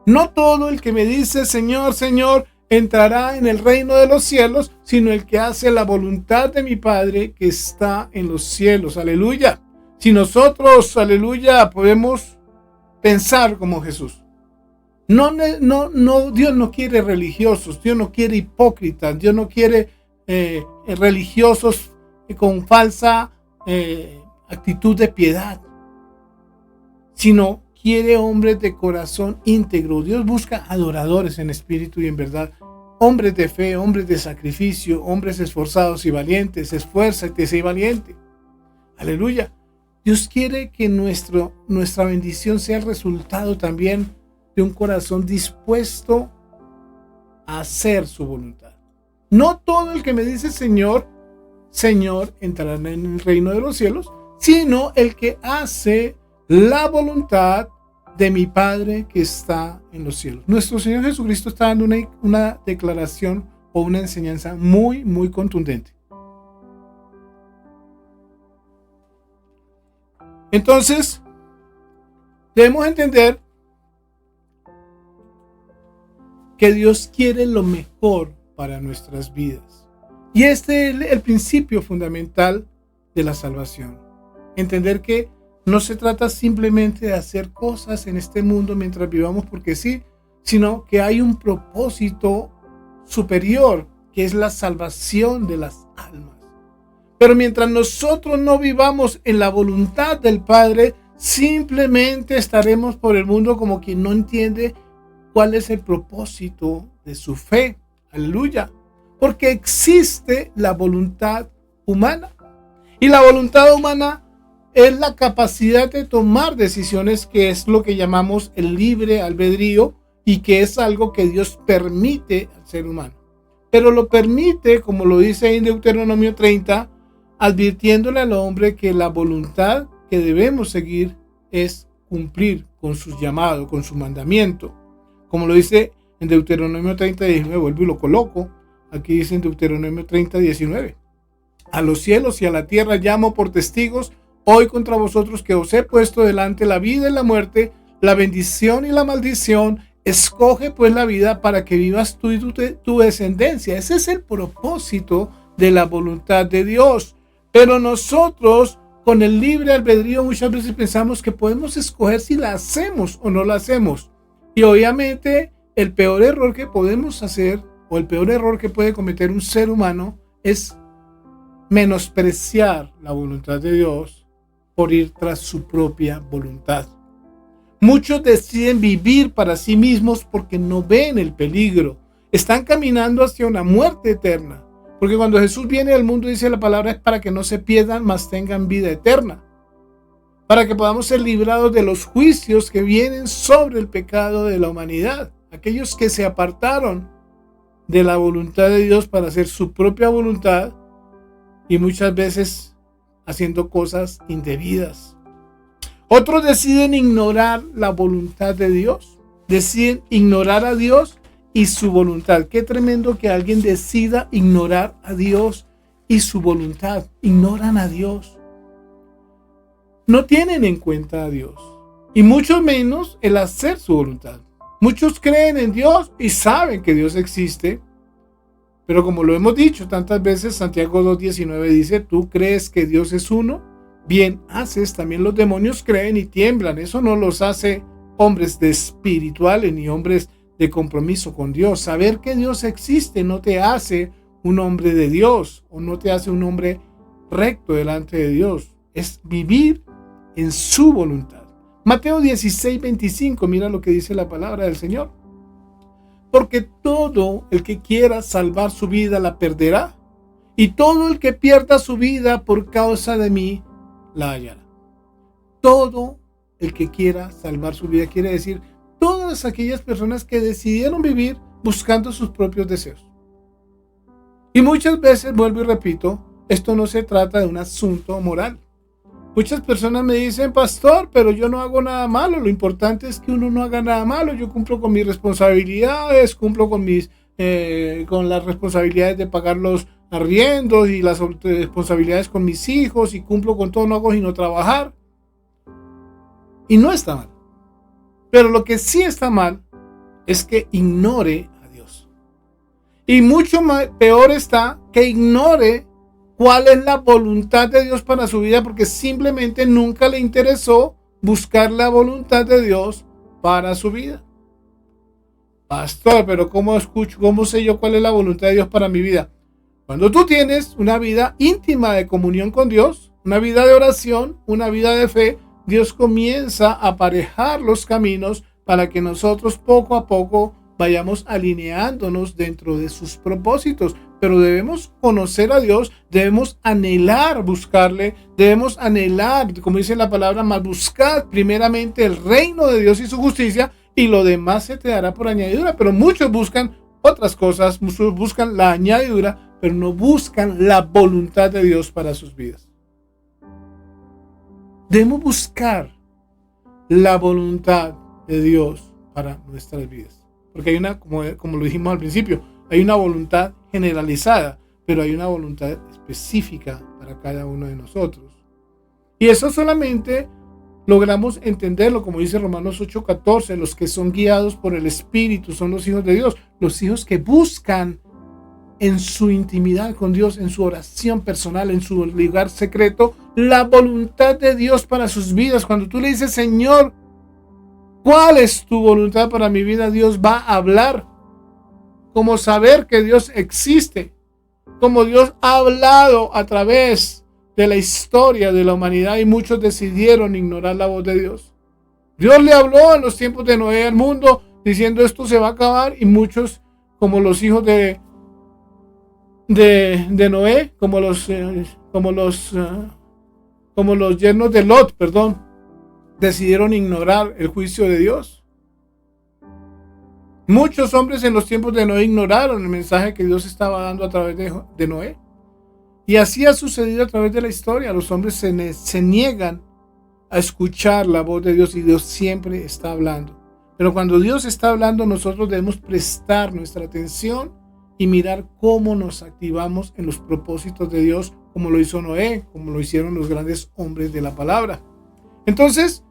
No todo el que me dice Señor, Señor, entrará en el reino de los cielos, sino el que hace la voluntad de mi Padre que está en los cielos. Aleluya. Si nosotros, aleluya, podemos pensar como Jesús. No, Dios no quiere religiosos, Dios no quiere hipócritas, Dios no quiere religiosos con falsa actitud de piedad, sino quiere hombres de corazón íntegro. Dios busca adoradores en espíritu y en verdad, hombres de fe, hombres de sacrificio, hombres esforzados y valientes. Esfuérzate, sé valiente. Aleluya. Dios quiere que nuestra bendición sea el resultado también de un corazón dispuesto a hacer su voluntad. No todo el que me dice Señor, Señor, entrará en el reino de los cielos, sino el que hace la voluntad de mi Padre que está en los cielos. Nuestro Señor Jesucristo está dando una declaración o una enseñanza muy, muy contundente. Entonces, debemos entender que Dios quiere lo mejor para nuestras vidas. Y este es el principio fundamental de la salvación. Entender que no se trata simplemente de hacer cosas en este mundo mientras vivamos porque sí, sino que hay un propósito superior, que es la salvación de las almas. Pero mientras nosotros no vivamos en la voluntad del Padre, simplemente estaremos por el mundo como quien no entiende cuál es el propósito de su fe. Aleluya. Porque existe la voluntad humana. Y la voluntad humana es la capacidad de tomar decisiones, que es lo que llamamos el libre albedrío, y que es algo que Dios permite al ser humano. Pero lo permite, como lo dice en Deuteronomio 30, advirtiéndole al hombre que la voluntad que debemos seguir es cumplir con su llamado, con su mandamiento. Como lo dice en Deuteronomio 30, 19, vuelvo y lo coloco. Aquí dice en Deuteronomio 30, 19. A los cielos y a la tierra llamo por testigos hoy contra vosotros que os he puesto delante la vida y la muerte, la bendición y la maldición. Escoge pues la vida para que vivas tú y tu descendencia. Ese es el propósito de la voluntad de Dios. Pero nosotros, con el libre albedrío, muchas veces pensamos que podemos escoger si la hacemos o no la hacemos. Y obviamente el peor error que podemos hacer, o el peor error que puede cometer un ser humano, es menospreciar la voluntad de Dios por ir tras su propia voluntad. Muchos deciden vivir para sí mismos porque no ven el peligro. Están caminando hacia una muerte eterna. Porque cuando Jesús viene al mundo, dice la palabra, es para que no se pierdan, mas tengan vida eterna. Para que podamos ser librados de los juicios que vienen sobre el pecado de la humanidad. Aquellos que se apartaron de la voluntad de Dios para hacer su propia voluntad y muchas veces haciendo cosas indebidas. Otros deciden ignorar la voluntad de Dios. Deciden ignorar a Dios y su voluntad. Qué tremendo que alguien decida ignorar a Dios y su voluntad. Ignoran a Dios. No tienen en cuenta a Dios. Y mucho menos el hacer su voluntad. Muchos creen en Dios y saben que Dios existe. Pero como lo hemos dicho tantas veces, Santiago 2:19 dice, ¿tú crees que Dios es uno? Bien haces, también los demonios creen y tiemblan. Eso no los hace hombres de espirituales ni hombres de compromiso con Dios. Saber que Dios existe no te hace un hombre de Dios o no te hace un hombre recto delante de Dios. Es vivir en su voluntad. Mateo 16:25, mira lo que dice la palabra del Señor. Porque todo el que quiera salvar su vida la perderá, y todo el que pierda su vida por causa de mí la hallará. Todo el que quiera salvar su vida quiere decir todas aquellas personas que decidieron vivir buscando sus propios deseos. Y muchas veces, vuelvo y repito, esto no se trata de un asunto moral. Muchas personas me dicen, pastor, pero yo no hago nada malo. Lo importante es que uno no haga nada malo. Yo cumplo con mis responsabilidades, cumplo con con las responsabilidades de pagar los arriendos y las responsabilidades con mis hijos, y cumplo con todo, no hago sino trabajar. Y no está mal. Pero lo que sí está mal es que ignore a Dios. Y mucho peor está que ignore cuál es la voluntad de Dios para su vida, porque simplemente nunca le interesó buscar la voluntad de Dios para su vida. Pastor, pero ¿cómo sé yo cuál es la voluntad de Dios para mi vida? Cuando tú tienes una vida íntima de comunión con Dios, una vida de oración, una vida de fe, Dios comienza a aparejar los caminos para que nosotros poco a poco vayamos alineándonos dentro de sus propósitos. Pero debemos conocer a Dios, debemos anhelar buscarle, debemos anhelar, como dice la palabra, más buscad primeramente el reino de Dios y su justicia, y lo demás se te dará por añadidura. Pero muchos buscan otras cosas, muchos buscan la añadidura, pero no buscan la voluntad de Dios para sus vidas. Debemos buscar la voluntad de Dios para nuestras vidas. Porque hay una, como lo dijimos al principio, hay una voluntad generalizada, pero hay una voluntad específica para cada uno de nosotros. Y eso solamente logramos entenderlo, como dice Romanos 8:14, los que son guiados por el Espíritu son los hijos de Dios, los hijos que buscan en su intimidad con Dios, en su oración personal, en su lugar secreto, la voluntad de Dios para sus vidas. Cuando tú le dices, Señor, ¿cuál es tu voluntad para mi vida? Dios va a hablar. Como saber que Dios existe, como Dios ha hablado a través de la historia de la humanidad, y muchos decidieron ignorar la voz de Dios. Dios le habló en los tiempos de Noé al mundo diciendo esto se va a acabar, y muchos, como los hijos de Noé, como los yernos de Lot, decidieron ignorar el juicio de Dios. Muchos hombres en los tiempos de Noé ignoraron el mensaje que Dios estaba dando a través de Noé. Y así ha sucedido a través de la historia. Los hombres se niegan a escuchar la voz de Dios, y Dios siempre está hablando. Pero cuando Dios está hablando, nosotros debemos prestar nuestra atención y mirar cómo nos activamos en los propósitos de Dios, como lo hizo Noé, como lo hicieron los grandes hombres de la palabra. Entonces,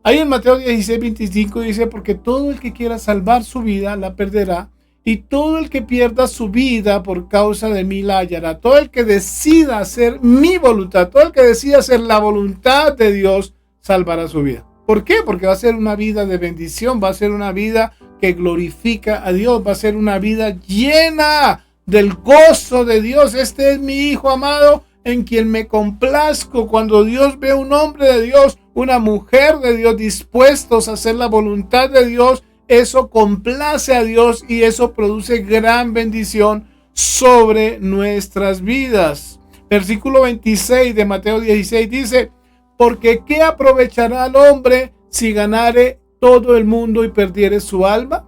ahí en Mateo 16:25 dice, porque todo el que quiera salvar su vida la perderá, y todo el que pierda su vida por causa de mí la hallará. Todo el que decida hacer mi voluntad, todo el que decida hacer la voluntad de Dios, salvará su vida. ¿Por qué? Porque va a ser una vida de bendición, va a ser una vida que glorifica a Dios, va a ser una vida llena del gozo de Dios. Este es mi Hijo amado, en quien me complazco. Cuando Dios ve a un hombre de Dios, una mujer de Dios dispuestos a hacer la voluntad de Dios, eso complace a Dios, y eso produce gran bendición sobre nuestras vidas. Versículo 26 de Mateo 16 dice, porque ¿qué aprovechará al hombre si ganare todo el mundo y perdiere su alma?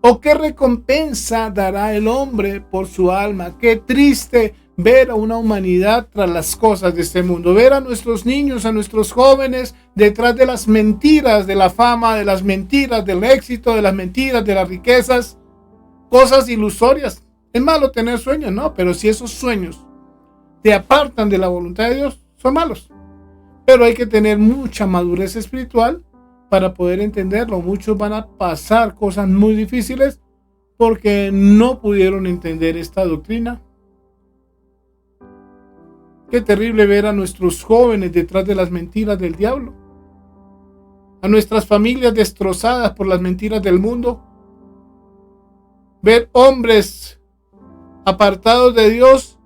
¿O qué recompensa dará el hombre por su alma? Qué triste ver a una humanidad tras las cosas de este mundo, ver a nuestros niños, a nuestros jóvenes detrás de las mentiras, de la fama, de las mentiras, del éxito, de las mentiras, de las riquezas, cosas ilusorias. Es malo tener sueños, no, pero si esos sueños te apartan de la voluntad de Dios, son malos. Pero hay que tener mucha madurez espiritual para poder entenderlo. Muchos van a pasar cosas muy difíciles porque no pudieron entender esta doctrina. Qué terrible ver a nuestros jóvenes detrás de las mentiras del diablo, a nuestras familias destrozadas por las mentiras del mundo, ver hombres apartados de Dios,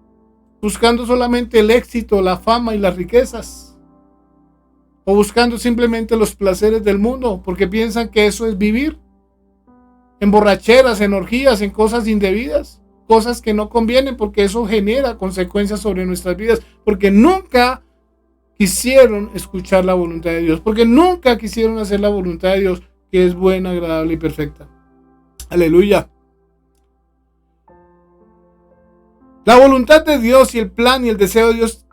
buscando solamente el éxito, la fama y las riquezas, o buscando simplemente los placeres del mundo, porque piensan que eso es vivir, en borracheras, en orgías, en cosas indebidas, cosas que no convienen, porque eso genera consecuencias sobre nuestras vidas, porque nunca quisieron escuchar la voluntad de Dios, porque nunca quisieron hacer la voluntad de Dios, que es buena, agradable y perfecta. Aleluya. La voluntad de Dios y el plan y el deseo de Dios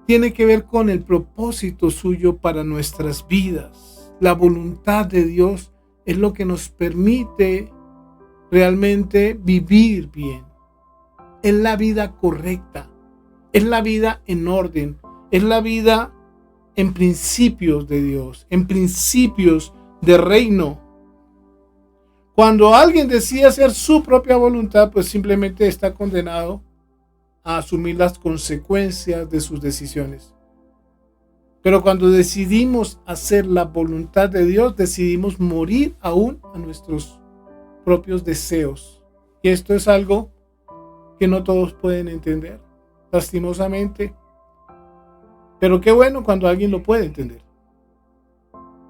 tiene que ver con el propósito suyo para nuestras vidas. La voluntad de Dios es lo que nos permite realmente vivir bien. Es la vida correcta, es la vida en orden, es la vida en principios de Dios, en principios de reino. Cuando alguien decide hacer su propia voluntad, pues simplemente está condenado a asumir las consecuencias de sus decisiones. Pero cuando decidimos hacer la voluntad de Dios, decidimos morir aún a nuestros propios deseos. Y esto es algo que no todos pueden entender, lastimosamente. Pero qué bueno cuando alguien lo puede entender.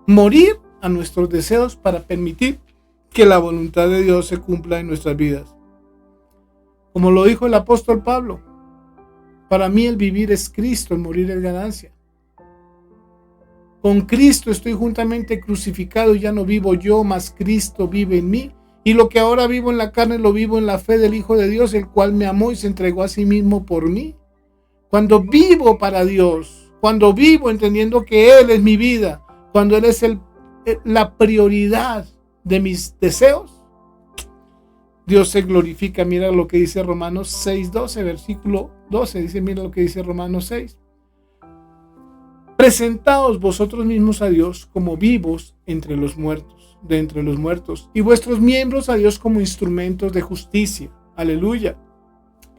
Morir a nuestros deseos para permitir que la voluntad de Dios se cumpla en nuestras vidas. Como lo dijo el apóstol Pablo, para mí el vivir es Cristo, el morir es ganancia. Con Cristo estoy juntamente crucificado y ya no vivo yo, mas Cristo vive en mí. Y lo que ahora vivo en la carne lo vivo en la fe del Hijo de Dios, el cual me amó y se entregó a sí mismo por mí. Cuando vivo para Dios, cuando vivo entendiendo que Él es mi vida, cuando Él es la prioridad de mis deseos, Dios se glorifica. Mira lo que dice Romanos 6:12, versículo 12, dice, mira lo que dice Romanos 6. Presentaos vosotros mismos a Dios como vivos de entre los muertos, y vuestros miembros a Dios como instrumentos de justicia. Aleluya.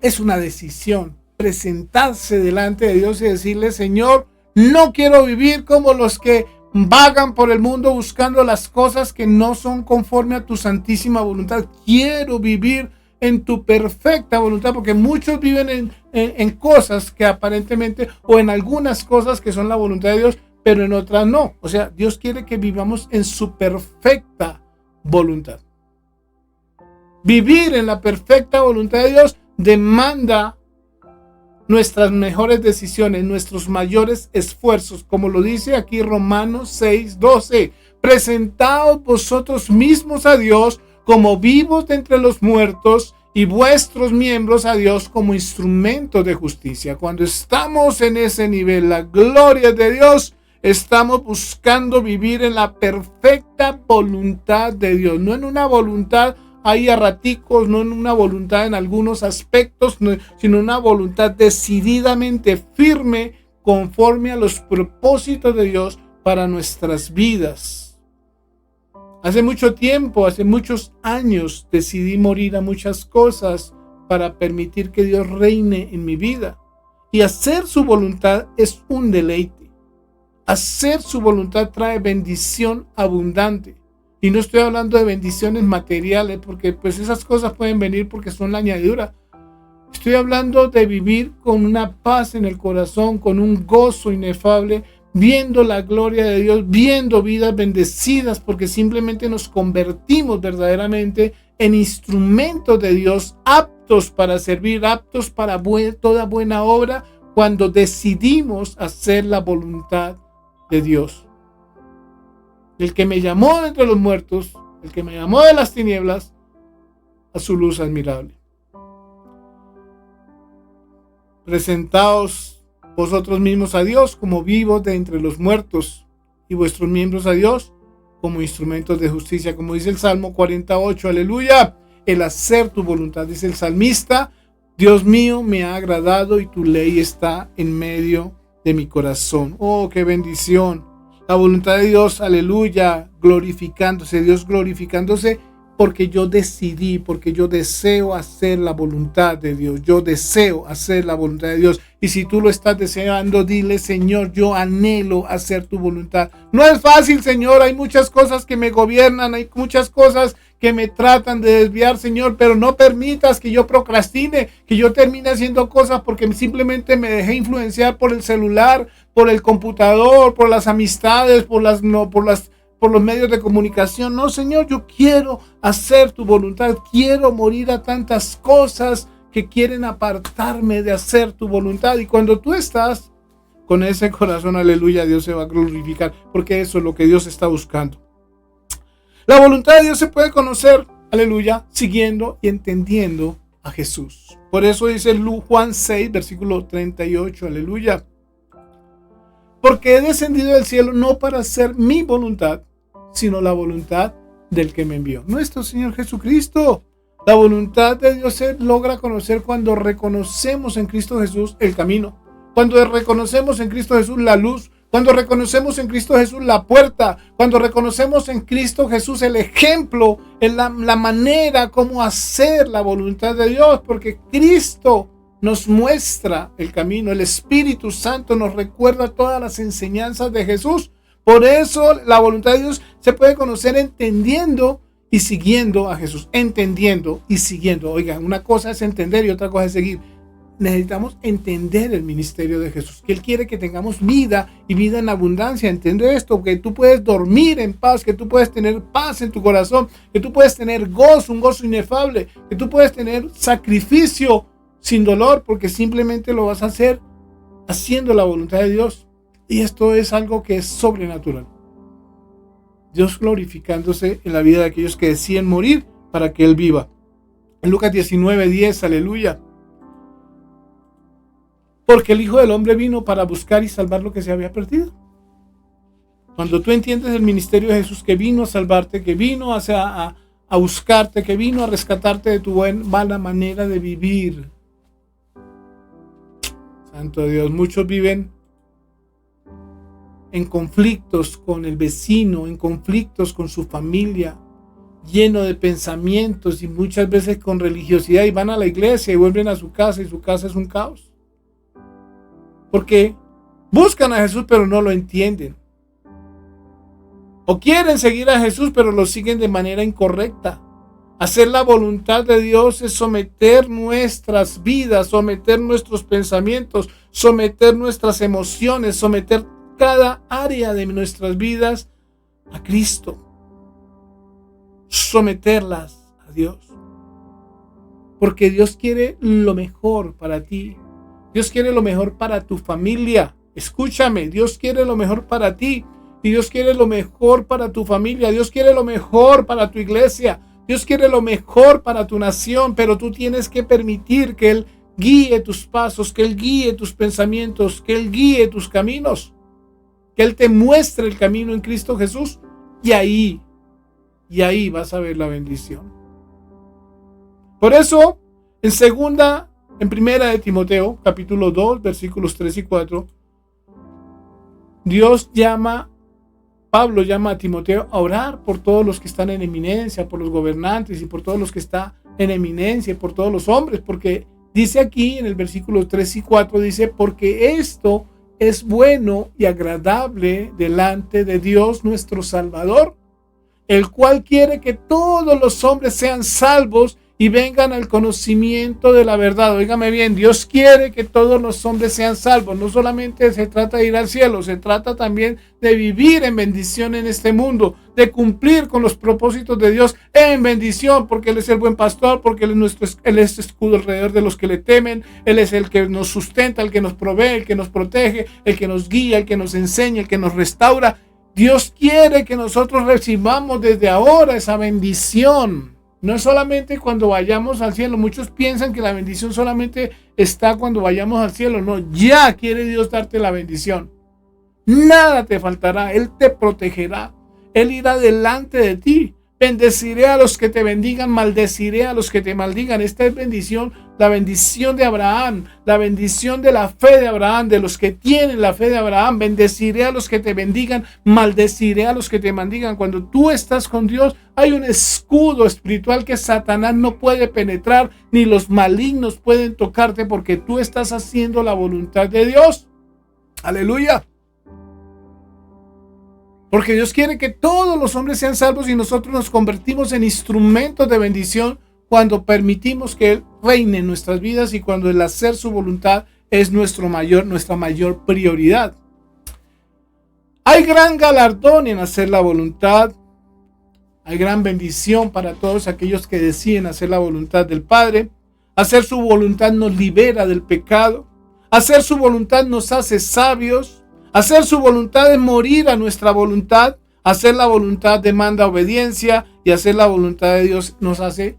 Es una decisión, presentarse delante de Dios y decirle, Señor, no quiero vivir como los que vagan por el mundo buscando las cosas que no son conforme a tu santísima voluntad. Quiero vivir en tu perfecta voluntad, porque muchos viven en cosas que aparentemente, o en algunas cosas que son la voluntad de Dios, pero en otras no. O sea, Dios quiere que vivamos en su perfecta voluntad. Vivir en la perfecta voluntad de Dios demanda nuestras mejores decisiones, nuestros mayores esfuerzos, como lo dice aquí Romanos 6:12. Presentaos vosotros mismos a Dios como vivos de entre los muertos, y vuestros miembros a Dios como instrumentos de justicia. Cuando estamos en ese nivel, la gloria de Dios, estamos buscando vivir en la perfecta voluntad de Dios, no en una voluntad ahí a raticos, no en una voluntad en algunos aspectos, sino una voluntad decididamente firme conforme a los propósitos de Dios para nuestras vidas. Hace mucho tiempo, hace muchos años, decidí morir a muchas cosas para permitir que Dios reine en mi vida. Y hacer su voluntad es un deleite. Hacer su voluntad trae bendición abundante. Y no estoy hablando de bendiciones materiales, porque pues esas cosas pueden venir porque son la añadidura. Estoy hablando de vivir con una paz en el corazón, con un gozo inefable, viendo la gloria de Dios, viendo vidas bendecidas, porque simplemente nos convertimos verdaderamente en instrumentos de Dios, aptos para servir, aptos para toda buena obra, cuando decidimos hacer la voluntad de Dios. El que me llamó de entre los muertos, el que me llamó de las tinieblas, a su luz admirable. Presentaos vosotros mismos a Dios como vivos de entre los muertos, y vuestros miembros a Dios como instrumentos de justicia, como dice el Salmo 48, aleluya. El hacer tu voluntad, dice el salmista, Dios mío, me ha agradado y tu ley está en medio de mi corazón. Oh, qué bendición. La voluntad de Dios, aleluya, glorificándose, Dios glorificándose porque yo decidí, porque yo deseo hacer la voluntad de Dios. Yo deseo hacer la voluntad de Dios. Y si tú lo estás deseando, dile: Señor, yo anhelo hacer tu voluntad. No es fácil, Señor. Hay muchas cosas que me gobiernan, hay muchas cosas que me tratan de desviar, Señor, pero no permitas que yo procrastine, que yo termine haciendo cosas porque simplemente me dejé influenciar por el celular, por el computador, por las amistades, por los medios de comunicación. No, Señor, yo quiero hacer tu voluntad. Quiero morir a tantas cosas que quieren apartarme de hacer tu voluntad. Y cuando tú estás con ese corazón, aleluya, Dios se va a glorificar, porque eso es lo que Dios está buscando. La voluntad de Dios se puede conocer, aleluya, siguiendo y entendiendo a Jesús. Por eso dice Juan 6, versículo 38, aleluya. Porque he descendido del cielo no para hacer mi voluntad, sino la voluntad del que me envió, nuestro Señor Jesucristo. La voluntad de Dios se logra conocer cuando reconocemos en Cristo Jesús el camino, cuando reconocemos en Cristo Jesús la luz, cuando reconocemos en Cristo Jesús la puerta, cuando reconocemos en Cristo Jesús el ejemplo, la manera como hacer la voluntad de Dios, porque Cristo nos muestra el camino. El Espíritu Santo nos recuerda todas las enseñanzas de Jesús. Por eso la voluntad de Dios se puede conocer entendiendo y siguiendo a Jesús. Entendiendo y siguiendo. Oigan, una cosa es entender y otra cosa es seguir. Necesitamos entender el ministerio de Jesús, que Él quiere que tengamos vida y vida en abundancia. Entiende esto, que tú puedes dormir en paz, que tú puedes tener paz en tu corazón, que tú puedes tener gozo, un gozo inefable, que tú puedes tener sacrificio sin dolor, porque simplemente lo vas a hacer haciendo la voluntad de Dios. Y esto es algo que es sobrenatural. Dios glorificándose en la vida de aquellos que deciden morir para que Él viva. En Lucas 19:10, aleluya. Porque el Hijo del Hombre vino para buscar y salvar lo que se había perdido. Cuando tú entiendes el ministerio de Jesús, que vino a salvarte, que vino a buscarte, que vino a rescatarte de tu mala manera de vivir. Santo Dios, muchos viven en conflictos con el vecino, en conflictos con su familia, lleno de pensamientos y muchas veces con religiosidad, y van a la iglesia y vuelven a su casa y su casa es un caos. Porque buscan a Jesús pero no lo entienden. O quieren seguir a Jesús pero lo siguen de manera incorrecta. Hacer la voluntad de Dios es someter nuestras vidas, someter nuestros pensamientos, someter nuestras emociones, someter cada área de nuestras vidas a Cristo. Someterlas a Dios. Porque Dios quiere lo mejor para ti. Dios quiere lo mejor para tu familia. Escúchame, Dios quiere lo mejor para ti. Y Dios quiere lo mejor para tu familia. Dios quiere lo mejor para tu iglesia. Dios quiere lo mejor para tu nación. Pero tú tienes que permitir que Él guíe tus pasos, que Él guíe tus pensamientos, que Él guíe tus caminos. Que Él te muestre el camino en Cristo Jesús. Y ahí vas a ver la bendición. Por eso, en primera de Timoteo, capítulo 2, versículos 3 y 4, Pablo llama a Timoteo a orar por todos los que están en eminencia, por los gobernantes y por todos los que están en eminencia, por todos los hombres, porque dice aquí en el versículo 3 y 4, dice, porque esto es bueno y agradable delante de Dios nuestro Salvador, el cual quiere que todos los hombres sean salvos y vengan al conocimiento de la verdad. Óigame bien, Dios quiere que todos los hombres sean salvos. No solamente se trata de ir al cielo, se trata también de vivir en bendición en este mundo, de cumplir con los propósitos de Dios en bendición, porque Él es el buen pastor, porque Él es escudo alrededor de los que le temen. Él es el que nos sustenta, el que nos provee, el que nos protege, el que nos guía, el que nos enseña, el que nos restaura. Dios quiere que nosotros recibamos desde ahora esa bendición. No es solamente cuando vayamos al cielo. Muchos piensan que la bendición solamente está cuando vayamos al cielo. No, ya quiere Dios darte la bendición. Nada te faltará. Él te protegerá. Él irá delante de ti. Bendeciré a los que te bendigan, maldeciré a los que te maldigan. Esta es bendición la bendición de Abraham, la bendición de la fe de Abraham, de los que tienen la fe de Abraham. Bendeciré a los que te bendigan, maldeciré a los que te maldigan. Cuando tú estás con Dios, hay un escudo espiritual que Satanás no puede penetrar, ni los malignos pueden tocarte, porque tú estás haciendo la voluntad de Dios. Aleluya. Porque Dios quiere que todos los hombres sean salvos y nosotros nos convertimos en instrumentos de bendición cuando permitimos que Él reine en nuestras vidas y cuando el hacer su voluntad es nuestra mayor prioridad. Hay gran galardón en hacer la voluntad. Hay gran bendición para todos aquellos que deciden hacer la voluntad del Padre. Hacer su voluntad nos libera del pecado. Hacer su voluntad nos hace sabios. Hacer su voluntad es morir a nuestra voluntad. Hacer la voluntad demanda obediencia y hacer la voluntad de Dios nos hace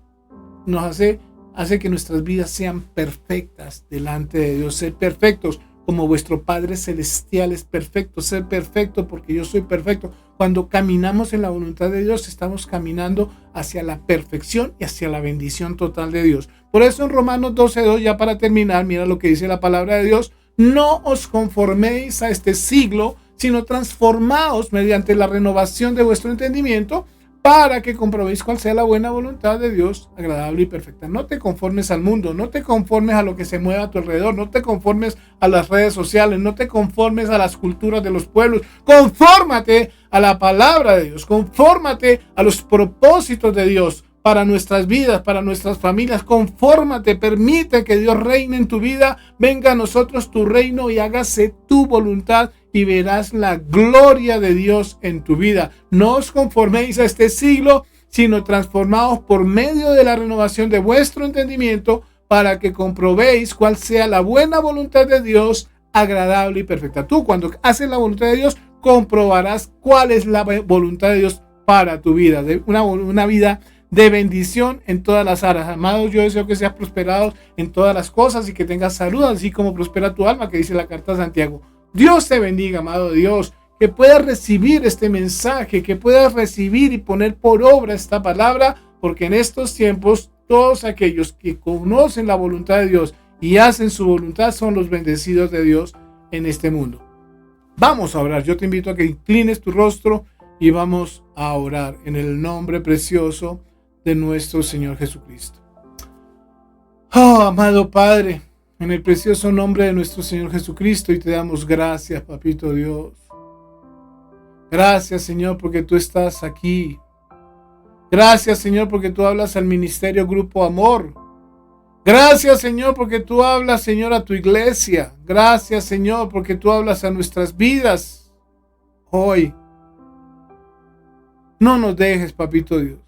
que nuestras vidas sean perfectas delante de Dios. Ser perfectos como vuestro Padre Celestial es perfecto. Ser perfecto porque yo soy perfecto. Cuando caminamos en la voluntad de Dios, estamos caminando hacia la perfección y hacia la bendición total de Dios. Por eso en Romanos 12:2, ya para terminar, mira lo que dice la palabra de Dios. No os conforméis a este siglo, sino transformaos mediante la renovación de vuestro entendimiento, para que comprobéis cuál sea la buena voluntad de Dios, agradable y perfecta. No te conformes al mundo, no te conformes a lo que se mueve a tu alrededor, no te conformes a las redes sociales, no te conformes a las culturas de los pueblos. Confórmate a la palabra de Dios, confórmate a los propósitos de Dios para nuestras vidas, para nuestras familias. Confórmate, permite que Dios reine en tu vida, venga a nosotros tu reino y hágase tu voluntad, y verás la gloria de Dios en tu vida. No os conforméis a este siglo, sino transformaos por medio de la renovación de vuestro entendimiento, para que comprobéis cuál sea la buena voluntad de Dios, agradable y perfecta. Tú, cuando haces la voluntad de Dios, comprobarás cuál es la voluntad de Dios para tu vida. Una vida de bendición en todas las áreas. Amados, yo deseo que seas prosperado en todas las cosas y que tengas salud, así como prospera tu alma, que dice la carta de Santiago. Dios te bendiga, amado Dios, que puedas recibir este mensaje, que puedas recibir y poner por obra esta palabra, porque en estos tiempos todos aquellos que conocen la voluntad de Dios y hacen su voluntad son los bendecidos de Dios en este mundo. Vamos a orar. Yo te invito a que inclines tu rostro y vamos a orar en el nombre precioso de nuestro Señor Jesucristo. Oh, amado Padre, en el precioso nombre de nuestro Señor Jesucristo, y te damos gracias, Papito Dios. Gracias, Señor, porque tú estás aquí. Gracias, Señor, porque tú hablas al ministerio Grupo Amor. Gracias, Señor, porque tú hablas, Señor, a tu iglesia. Gracias, Señor, porque tú hablas a nuestras vidas hoy. No nos dejes, Papito Dios.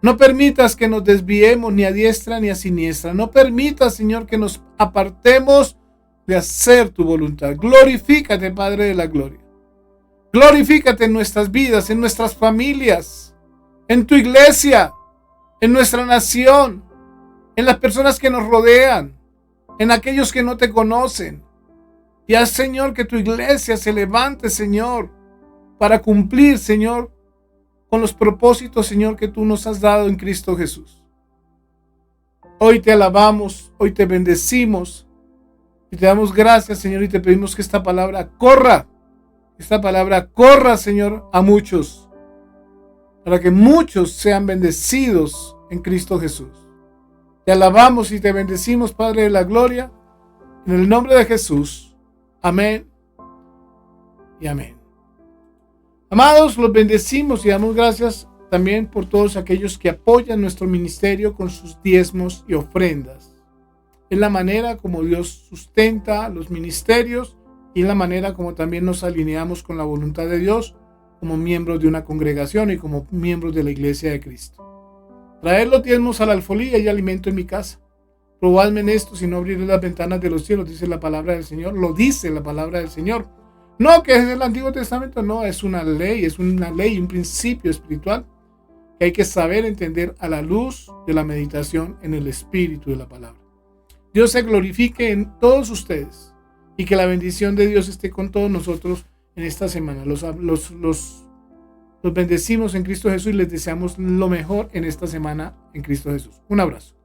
No permitas que nos desviemos ni a diestra ni a siniestra. No permitas, Señor, que nos apartemos de hacer tu voluntad. Glorifícate, Padre de la gloria. Glorifícate en nuestras vidas, en nuestras familias, en tu iglesia, en nuestra nación, en las personas que nos rodean, en aquellos que no te conocen. Y haz, Señor, que tu iglesia se levante, Señor, para cumplir, Señor, con los propósitos, Señor, que tú nos has dado en Cristo Jesús. Hoy te alabamos, hoy te bendecimos y te damos gracias, Señor, y te pedimos que esta palabra corra, Señor, a muchos, para que muchos sean bendecidos en Cristo Jesús. Te alabamos y te bendecimos, Padre de la gloria, en el nombre de Jesús. Amén y amén. Amados, los bendecimos y damos gracias también por todos aquellos que apoyan nuestro ministerio con sus diezmos y ofrendas. Es la manera como Dios sustenta los ministerios y es la manera como también nos alineamos con la voluntad de Dios como miembros de una congregación y como miembros de la iglesia de Cristo. Traer los diezmos a la alfolía y alimento en mi casa. Probadme en esto, si no abriré las ventanas de los cielos, dice la palabra del Señor. Lo dice la palabra del Señor. No que es el Antiguo Testamento, no, es una ley, un principio espiritual que hay que saber entender a la luz de la meditación en el espíritu de la palabra. Dios se glorifique en todos ustedes y que la bendición de Dios esté con todos nosotros en esta semana. Los bendecimos en Cristo Jesús y les deseamos lo mejor en esta semana en Cristo Jesús. Un abrazo.